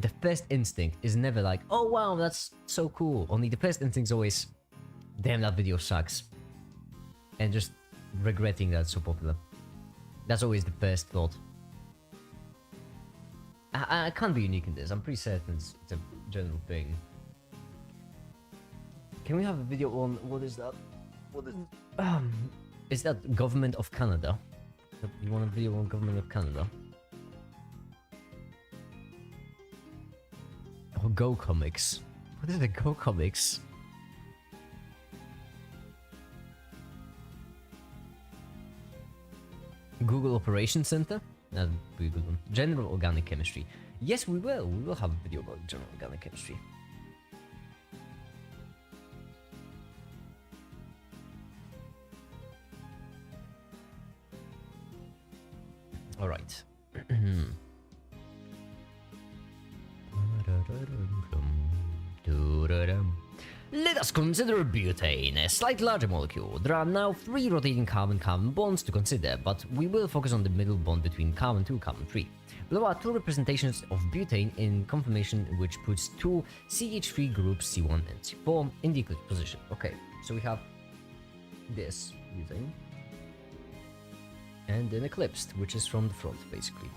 the first instinct is never like, oh wow, that's so cool. Only the first instinct is always, damn, that video sucks. And just regretting that it's so popular. That's always the first thought. I can't be unique in this. I'm pretty certain it's a general thing. Can we have a video on, what is that? What is that Government of Canada? You want a video on Government of Canada? Oh, Go Comics. What is the Go Comics? Google Operations Center? That'd be a good one. General Organic Chemistry. Yes, we will. We will have a video about General Organic Chemistry. Alright. Let us consider butane, a slightly larger molecule. There are now 3 rotating carbon-carbon bonds to consider, but we will focus on the middle bond between carbon 2 and carbon 3. Below are 2 representations of butane in conformation which puts 2 CH3 groups C1 and C4 in the eclipse position. Okay, so we have this butane and then eclipsed, which is from the front basically.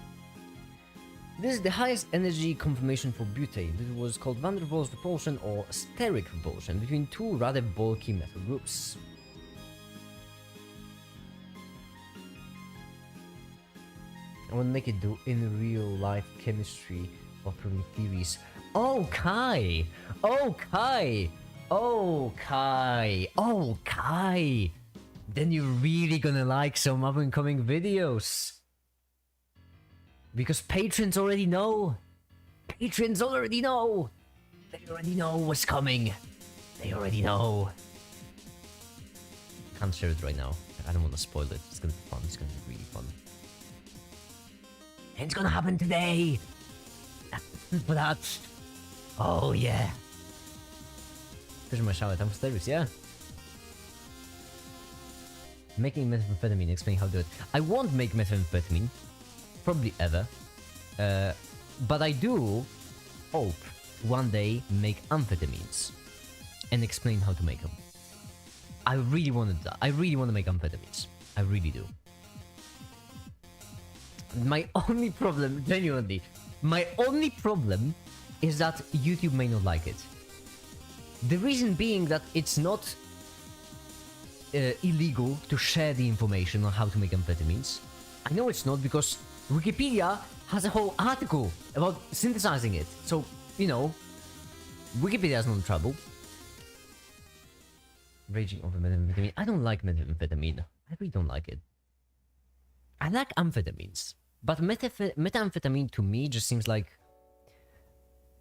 This is the highest energy conformation for butane. This was called van der Waals repulsion or steric repulsion between 2 rather bulky metal groups. I want to make it do in real life chemistry of proving theories. Oh, Kai! Oh, Kai! Oh, Kai! Oh, Kai! Then you're really gonna like some up and coming videos. Because patrons already know. Patrons already know. They already know what's coming. They already know. I can't share it right now. I don't want to spoil it. It's gonna be fun. It's gonna be really fun. And it's gonna happen today. For that. Oh yeah. Fish in my shower. Time for service, yeah. Making methamphetamine. Explain how to do it. I won't make methamphetamine. Probably ever. But I do hope one day make amphetamines and explain how to make them. I really want to do that. I really want to make amphetamines. I really do. My only problem, genuinely, my only problem is that YouTube may not like it. The reason being that it's not illegal to share the information on how to make amphetamines. I know it's not because Wikipedia has a whole article about synthesizing it. So, you know, Wikipedia's not in trouble. Raging over methamphetamine. I don't like methamphetamine. I really don't like it. I like amphetamines. But methamphetamine to me just seems like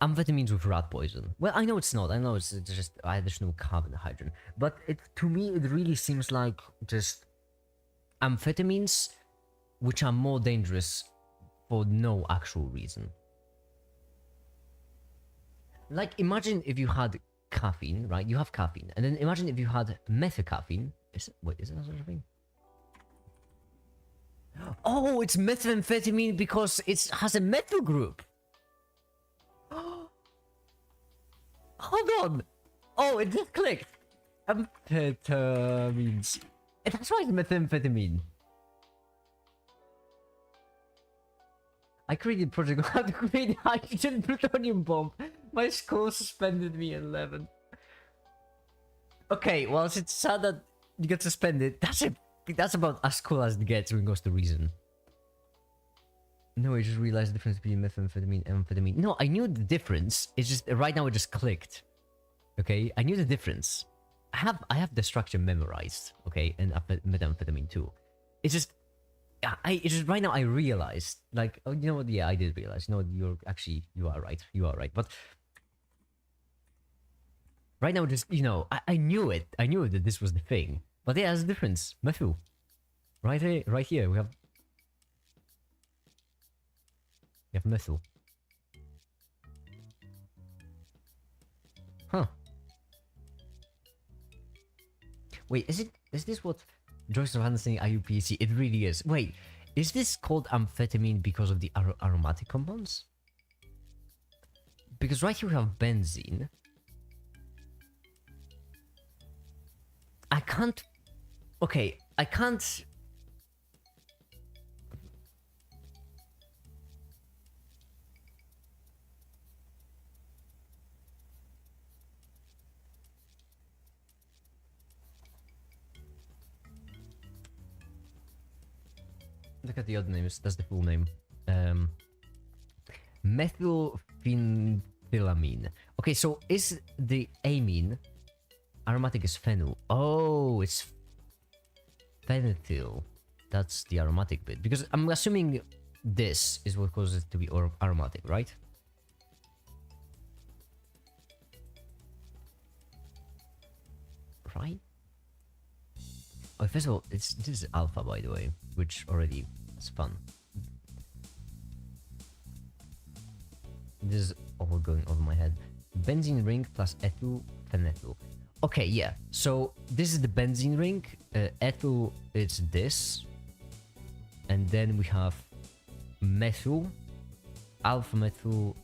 amphetamines with rat poison. Well, I know it's not. I know it's just additional carbon and hydrogen. But to me, it really seems like just amphetamines which are more dangerous for no actual reason. Like, imagine if you had caffeine, right? You have caffeine. And then imagine if you had methacaffeine. Wait, is that such a thing? Oh, it's methamphetamine because it has a methyl group. Hold on. Oh, it just clicked. Amphetamines. That's why it's methamphetamine. I created project how to create hydrogen plutonium bomb. My school suspended me at 11. Okay, well, it's sad that you get suspended. That's about as cool as it gets when it goes to reason. No, I just realized the difference between methamphetamine and amphetamine. No, I knew the difference. It's just right now it just clicked. Okay, I knew the difference. I have the structure memorized. Okay, and methamphetamine too. It's just it's just right now I realized, like, oh, you know what? Yeah, I did realize. No, you are right. You are right. But right now, just I knew it. I knew that this was the thing. But yeah, there's a difference. Methyl. Right here, we have methyl. Huh. Wait, is this what Joyce of understanding IUPAC? It really is. Wait, is this called amphetamine because of the aromatic compounds? Because right here we have benzene. I can't... Okay, I can't... Look at the other names. That's the full name. Methylphenethylamine. Okay, so is the amine aromatic is phenyl? Oh, it's phenethyl. That's the aromatic bit. Because I'm assuming this is what causes it to be aromatic, right? Right? Oh, first of all, this is alpha, by the way, which already is fun. This is all going over my head. Benzene ring plus ethyl phenethyl. Okay, yeah. So this is the benzene ring. Ethyl is this, and then we have methyl, alpha methyl,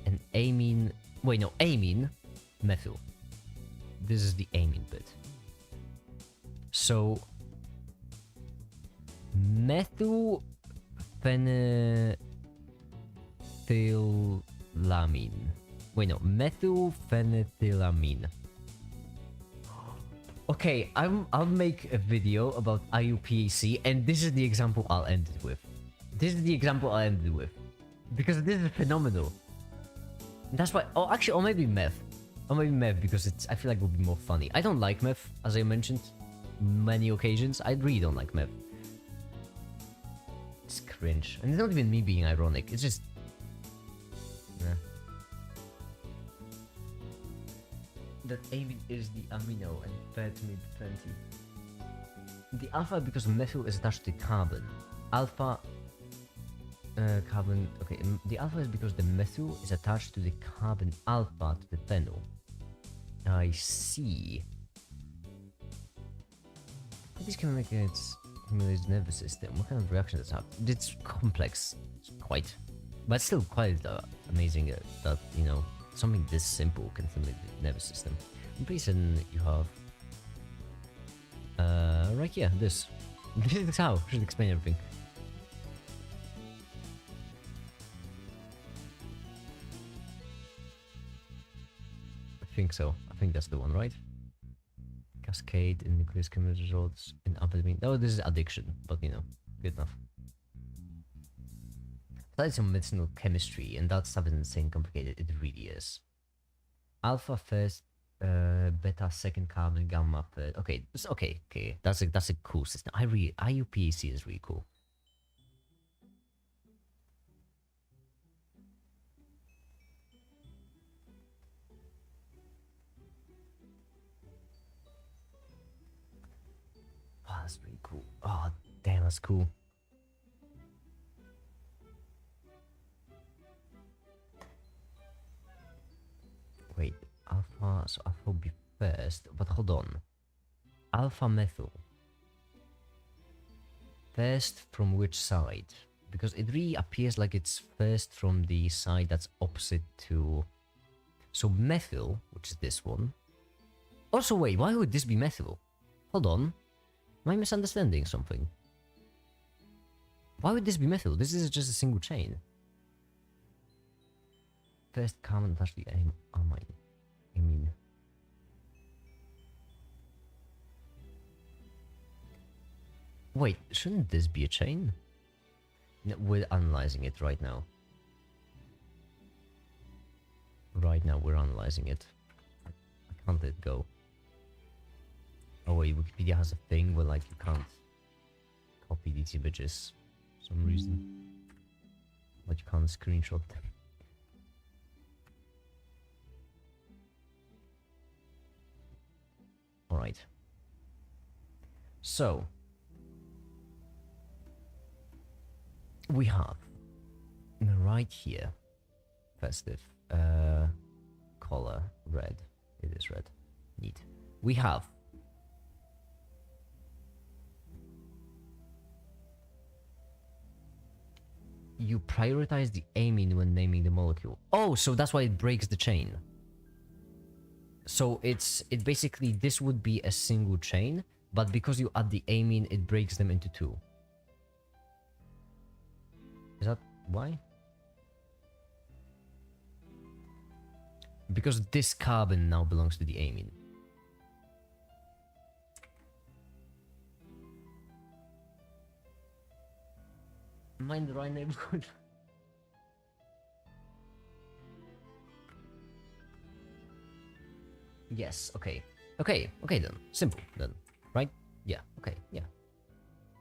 and amine. Wait, no, amine, methyl. This is the amine bit. So methyl phenethylamine. Wait, no, methylphenethylamine. Okay, I'll make a video about IUPAC, and this is the example I'll end it with. This is the example I'll end it with, because this is phenomenal. That's why. Oh, actually, or maybe meth. Or maybe meth, because I feel like it would be more funny. I don't like meth, as I mentioned many occasions. I really don't like meth. It's cringe. And it's not even me being ironic. It's just... Nah. That amine is the amino and phenethylamine plenty. The alpha because methyl is attached to carbon. Alpha... carbon... Okay, the alpha is because the methyl is attached to the carbon alpha to the phenyl. I see. This can make its nervous system. What kind of reaction does it have? It's complex. It's quite. But still quite amazing that, something this simple can stimulate the nervous system. I'm pretty certain you have... right here, this. This is how. Should explain everything. I think so. I think that's the one, right? Cascade in nucleus chemical results in amphetamine. Oh, this is addiction, but good enough. That is some medicinal chemistry, and that stuff is insane complicated. It really is. Alpha first, beta second carbon, gamma third. Okay, okay. That's a cool system. IUPAC is really cool. Oh, that's really cool. Oh, damn, that's cool. Wait, alpha, so alpha will be first, but hold on. Alpha methyl. First from which side? Because it really appears like it's first from the side that's opposite to... So methyl, which is this one. Also, wait, why would this be methyl? Hold on. Am I misunderstanding something? Why would this be methyl? This is just a single chain. First carbon attached to the amine. Wait, shouldn't this be a chain? We're analyzing it right now. Right now, we're analyzing it. I can't let it go. Oh wait, Wikipedia has a thing where like you can't copy these images for some reason. But you can't screenshot them. Alright. So we have right here festive color red. It is red. Neat. We have you prioritize the amine when naming the molecule. Oh, so that's why it breaks the chain. So it basically, this would be a single chain, but because you add the amine, it breaks them into two. Is that why? Because this carbon now belongs to the amine. Am I in the right neighborhood? Yes, okay. Okay then. Simple then. Right? Yeah, okay, yeah.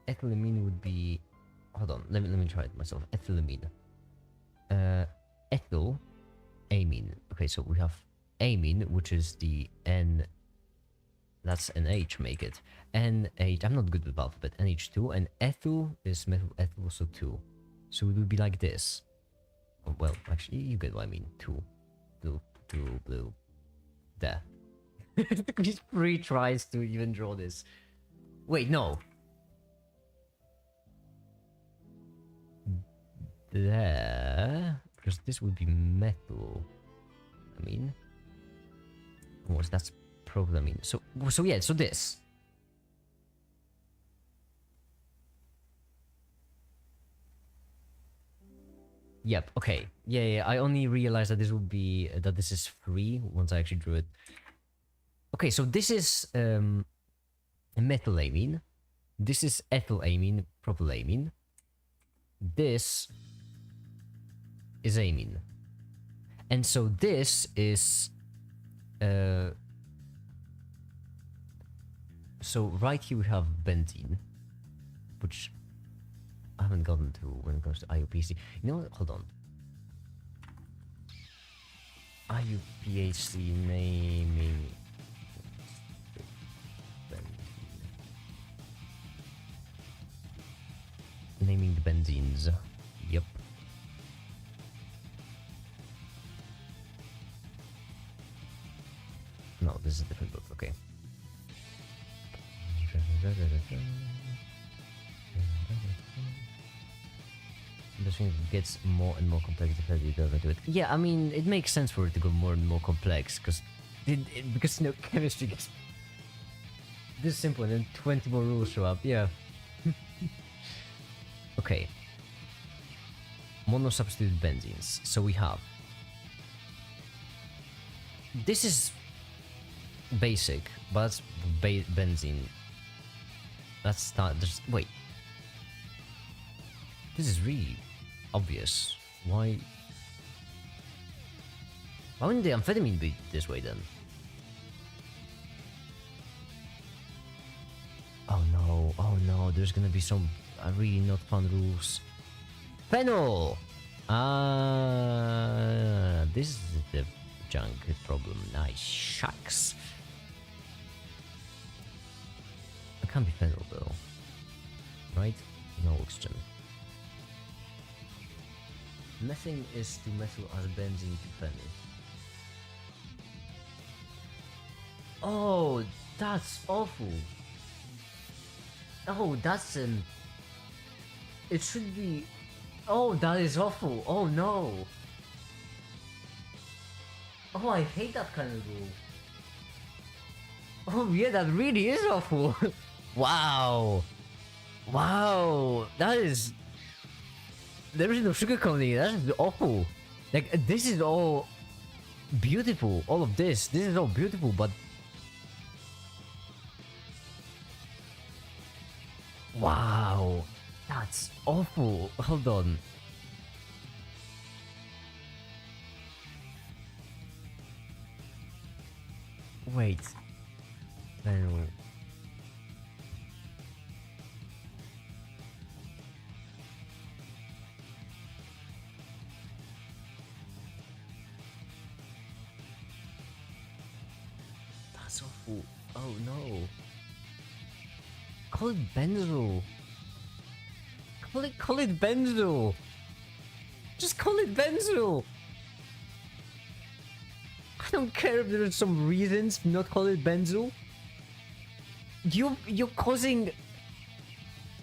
Ethylamine would be... Hold on, let me try it myself. Ethylamine. Ethyl, amine. Okay, so we have amine, which is the N... That's NH, make it. NH, I'm not good with alphabet. NH2, and ethyl is methyl ethyl, so 2. So it would be like this. Oh, well, actually, you get what I mean. 2. Blue. There. It took me 3 tries to even draw this. Wait, no. There. Because this would be methyl. I mean. What's that's propylamine. So yeah, so this. Yep, okay. Yeah, I only realized that this would be that this is 3 once I actually drew it. Okay, so this is methylamine. This is ethylamine, propylamine. This is amine. And so this is so right here we have benzene, which I haven't gotten to when it comes to IUPAC. You know what? Hold on. IUPAC naming. Naming the benzenes. Yep. No, this is a different book. Okay. This thing gets more and more complex the further you go into it. Yeah, I mean, it makes sense for it to go more and more complex because because you know chemistry gets this simple and then 20 more rules show up. Yeah. Okay. Monosubstituted benzenes. So we have. This is basic, but that's benzene. That's not just wait. This is really obvious. Why wouldn't the amphetamine be this way then? Oh no, there's gonna be some really not fun rules. Phenol! This is the junk problem. Nice shucks. It can't be phenol though. Right? No oxygen. Methane is to methyl as benzene to phenol. Oh, that's awful. Oh, that's it should be. Oh, that is awful. Oh no. Oh, I hate that kind of rule. Oh yeah, that really is awful. Wow. Wow. That is. There is no sugarcoating. That is awful. Like this is all beautiful. All of this. This is all beautiful, but. Wow. That's awful. Hold on. Wait. Phenyl. That's awful. Oh no. Call it benzo. Call it benzo. Just call it benzo. I don't care if there's some reasons to not call it benzo. You're causing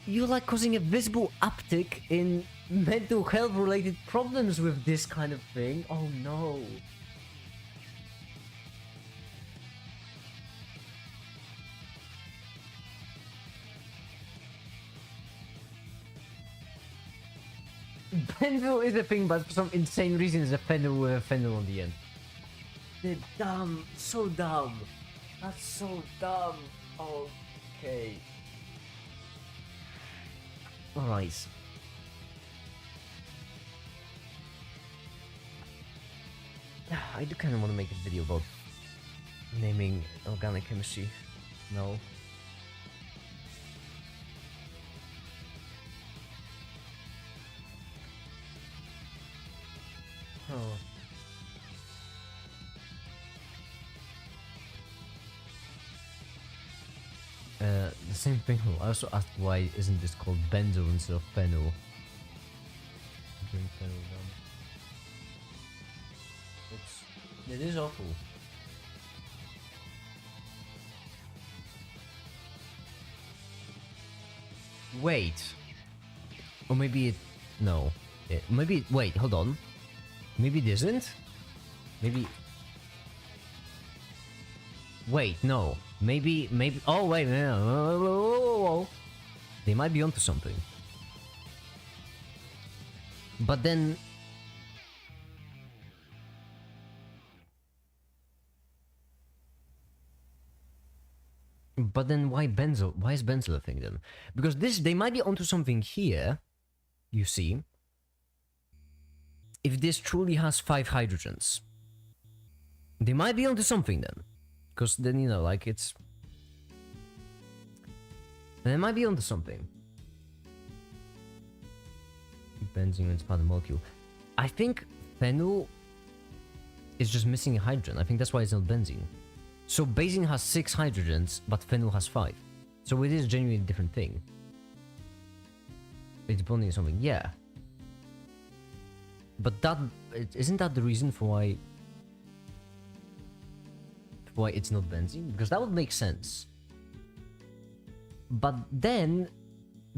a visible uptick in mental health related problems with this kind of thing. Oh no. Benzo is a thing, but for some insane reason it's a phenyl with a phenyl on the end. They're dumb. So dumb. That's so dumb. Okay. Alright. I do kind of want to make a video about naming organic chemistry. No. Oh. The same thing. I also asked why isn't this called benzo instead of phenyl. It is awful. Wait. Or maybe it... No. Maybe... Wait, hold on. Maybe it isn't? Maybe... Wait, no. Maybe... Oh, wait, no. They might be onto something. But then... But then why benzo? Why is benzo a thing then? Because they might be onto something here. You see. If this truly has 5 hydrogens. They might be onto something then. Because then, you know, like it's... They might be onto something. Benzene is part of the molecule. I think phenyl is just missing a hydrogen. I think that's why it's not benzene. So benzene has 6 hydrogens, but phenyl has 5. So it is genuinely a different thing. It's bonding to something, yeah. But that isn't that the reason for why it's not benzene? Because that would make sense. But then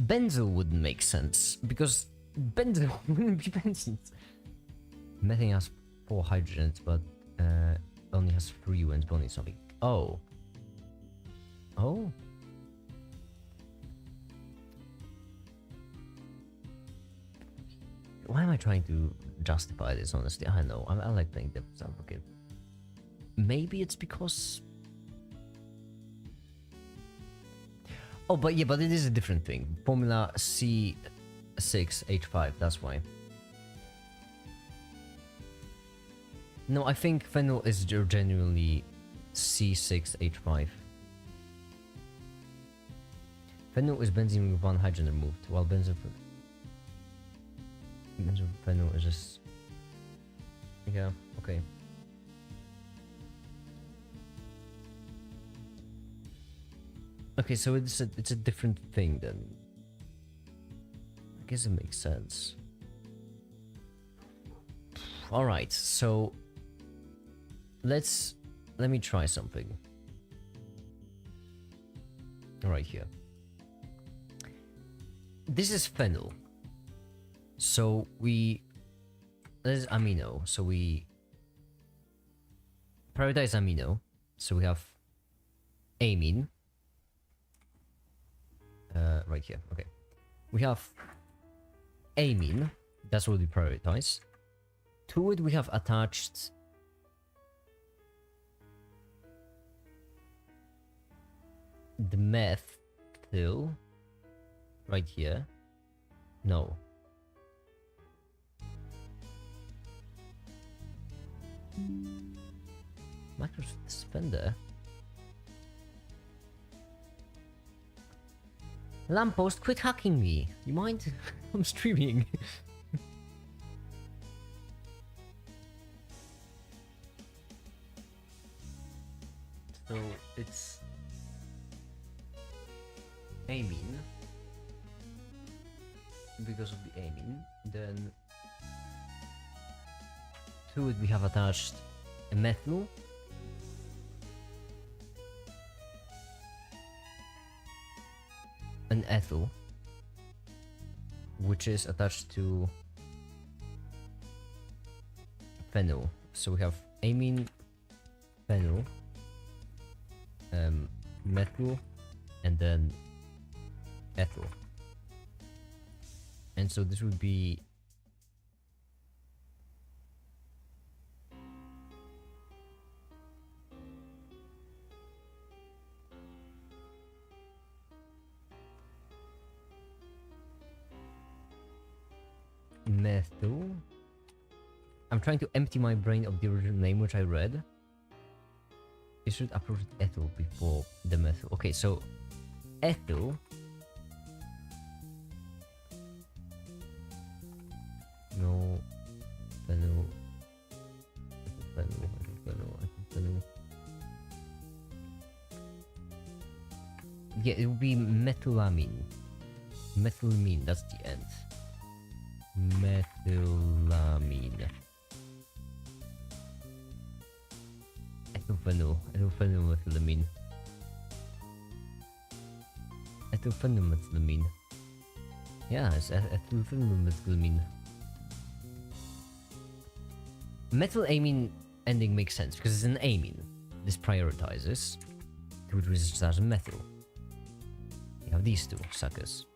benzyl wouldn't make sense because benzyl wouldn't be benzene. Methane has 4 hydrogens, but only has 3 when it's bonding to something. Oh. Oh. Why am I trying to justify this, honestly? I know. I like playing devil's advocate. Maybe it's because... Oh, but yeah, but it is a different thing. Formula C6H5, that's why. No, I think phenyl is genuinely C6H5. Phenyl is benzene with 1 hydrogen removed, while benzophenyl is just... Yeah, okay. Okay, so it's a different thing then. I guess it makes sense. Alright, so... Let me try something. Right here. This is phenyl. So this is amino. So we prioritize amino. So we have amine. Right here. Okay. We have amine. That's what we prioritize. To it we have attached the methyl right here. No. Micro suspender. Lamppost, quit hacking me. You mind? I'm streaming. So it's aiming because of the aiming. Then to it we have attached a methyl, an ethyl, which is attached to phenyl. So we have amine, phenyl, methyl, and then ethyl. And so this would be methyl. I'm trying to empty my brain of the original name which I read. It should approach ethyl before the methyl. Okay, so ethyl. No, phenyl. Phenyl. Yeah, it would be methylamine. Methylamine, that's the end. Methylamine. Ethylphenyl methylamine. Ethylphenyl methylamine. Yeah, it's ethylphenyl methylamine. Methylamine ending makes sense because it's an amine. This prioritizes to resist as a methyl. You have these two suckers.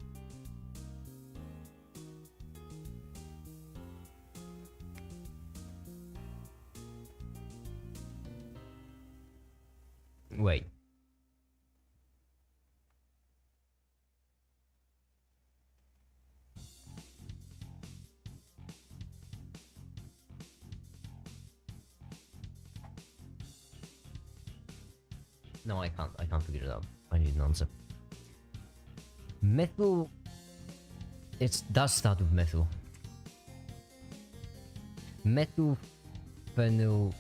Wait. No, I can't figure it out. I need an answer. Methyl... It does start with methyl. Methyl... Phenyl...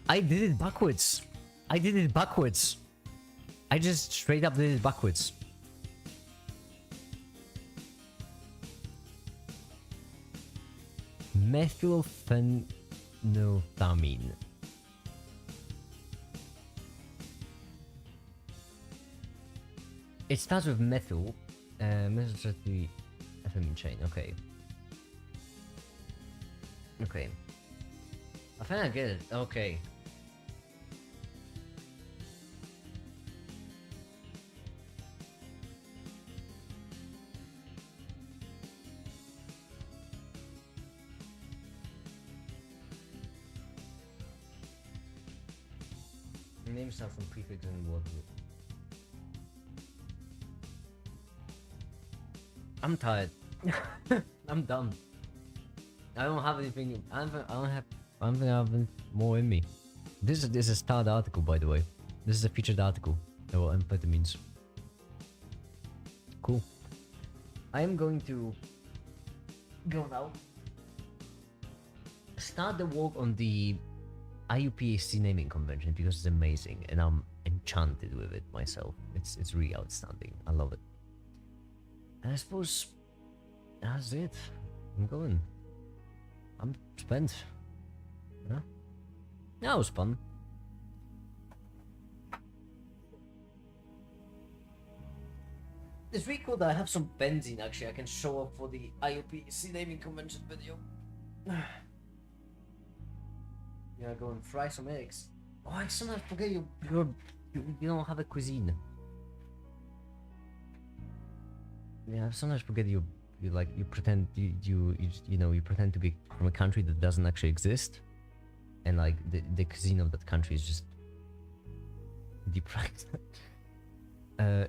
I did it backwards! I just straight up did it backwards. Methylphenolphthalein. It starts with methyl. Methylphenolphthalein chain. Okay. Okay. I think I get it. Okay. Name stuff from prefix and what? I'm tired. I'm done. I don't have anything. I don't have more in me. This is a starred article, by the way. This is a featured article about amphetamines. Cool. I am going to go now. Start the work on the AAAAAAA naming convention because it's amazing and I'm enchanted with it myself. It's really outstanding. I love it. And I suppose that's it. I'm going. I'm spent. Yeah. That was fun. It's really cool that I have some benzene actually I can show up for the AAAAAA naming convention video. Yeah, go and fry some eggs. Oh, I sometimes forget you don't have a cuisine. Yeah, I sometimes forget you pretend you pretend to be from a country that doesn't actually exist, and like the cuisine of that country is just deep fried.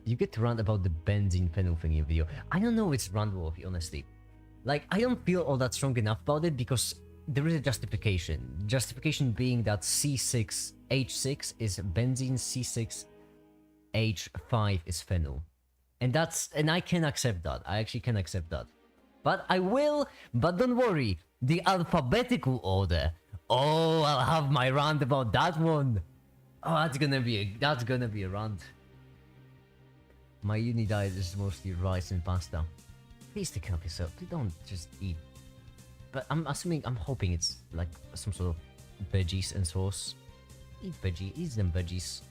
You get to rant about the benzene phenol thing in video. I don't know if it's rant-worthy, honestly. Like, I don't feel all that strong enough about it because there is a justification. Justification being that C6H6 is benzene, C6H5 is phenol. And I can accept that. I actually can accept that. But I will, but don't worry. The alphabetical order. Oh, I'll have my rant about that one. Oh, that's gonna be a rant. My uni diet is mostly rice and pasta. Please take care of yourself. Please don't just eat. But I'm hoping it's like some sort of veggies and sauce. Eat them veggies.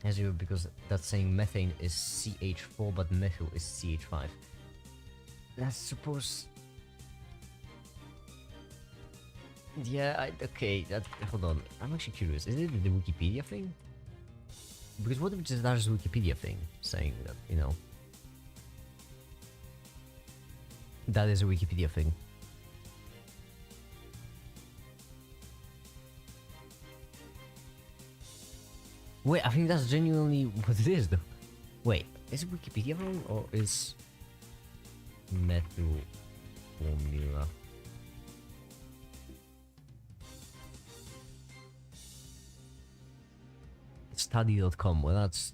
As you, because that's saying methane is CH4, but methyl is CH5. That's supposed. Yeah, okay, hold on. I'm actually curious. Is it the Wikipedia thing? Because what if it's just a Wikipedia thing saying that, you know, that is a Wikipedia thing. Wait, I think that's genuinely what it is though. Wait, is it Wikipedia wrong or is methyl formula? Study.com. Well, that's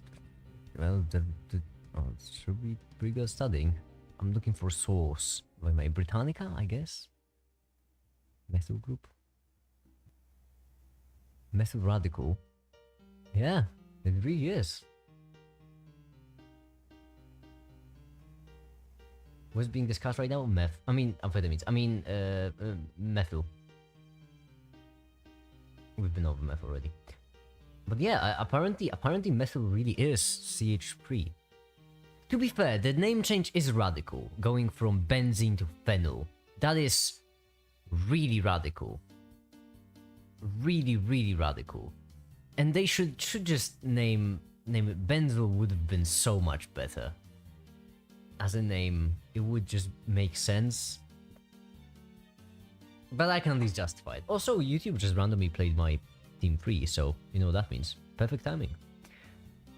oh, it should be pretty good studying. I'm looking for source. By my Britannica, I guess. Methyl group. Methyl radical. Yeah, it really is. What's being discussed right now? Amphetamines. Methyl. We've been over methyl already. But yeah, apparently methyl really is CH3. To be fair, the name change is radical, going from benzene to phenol. That is really radical. Really, really radical. And they should just name it. Benzyl would have been so much better. As a name, it would just make sense. But I can at least justify it. Also, YouTube just randomly played my Team 3, so you know what that means. Perfect timing.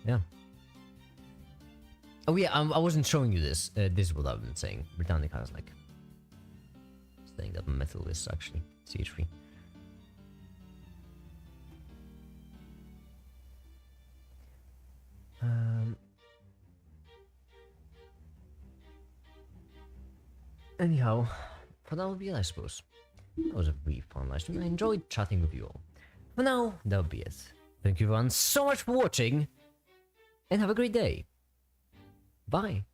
Yeah. Oh yeah, I wasn't showing you this. This is what I've been saying. Britannica is like saying that methyl is actually CH3. Anyhow, for that would be it, I suppose. That was a really fun live stream. I enjoyed chatting with you all. For now, that would be it. Thank you everyone so much for watching, and have a great day. Bye.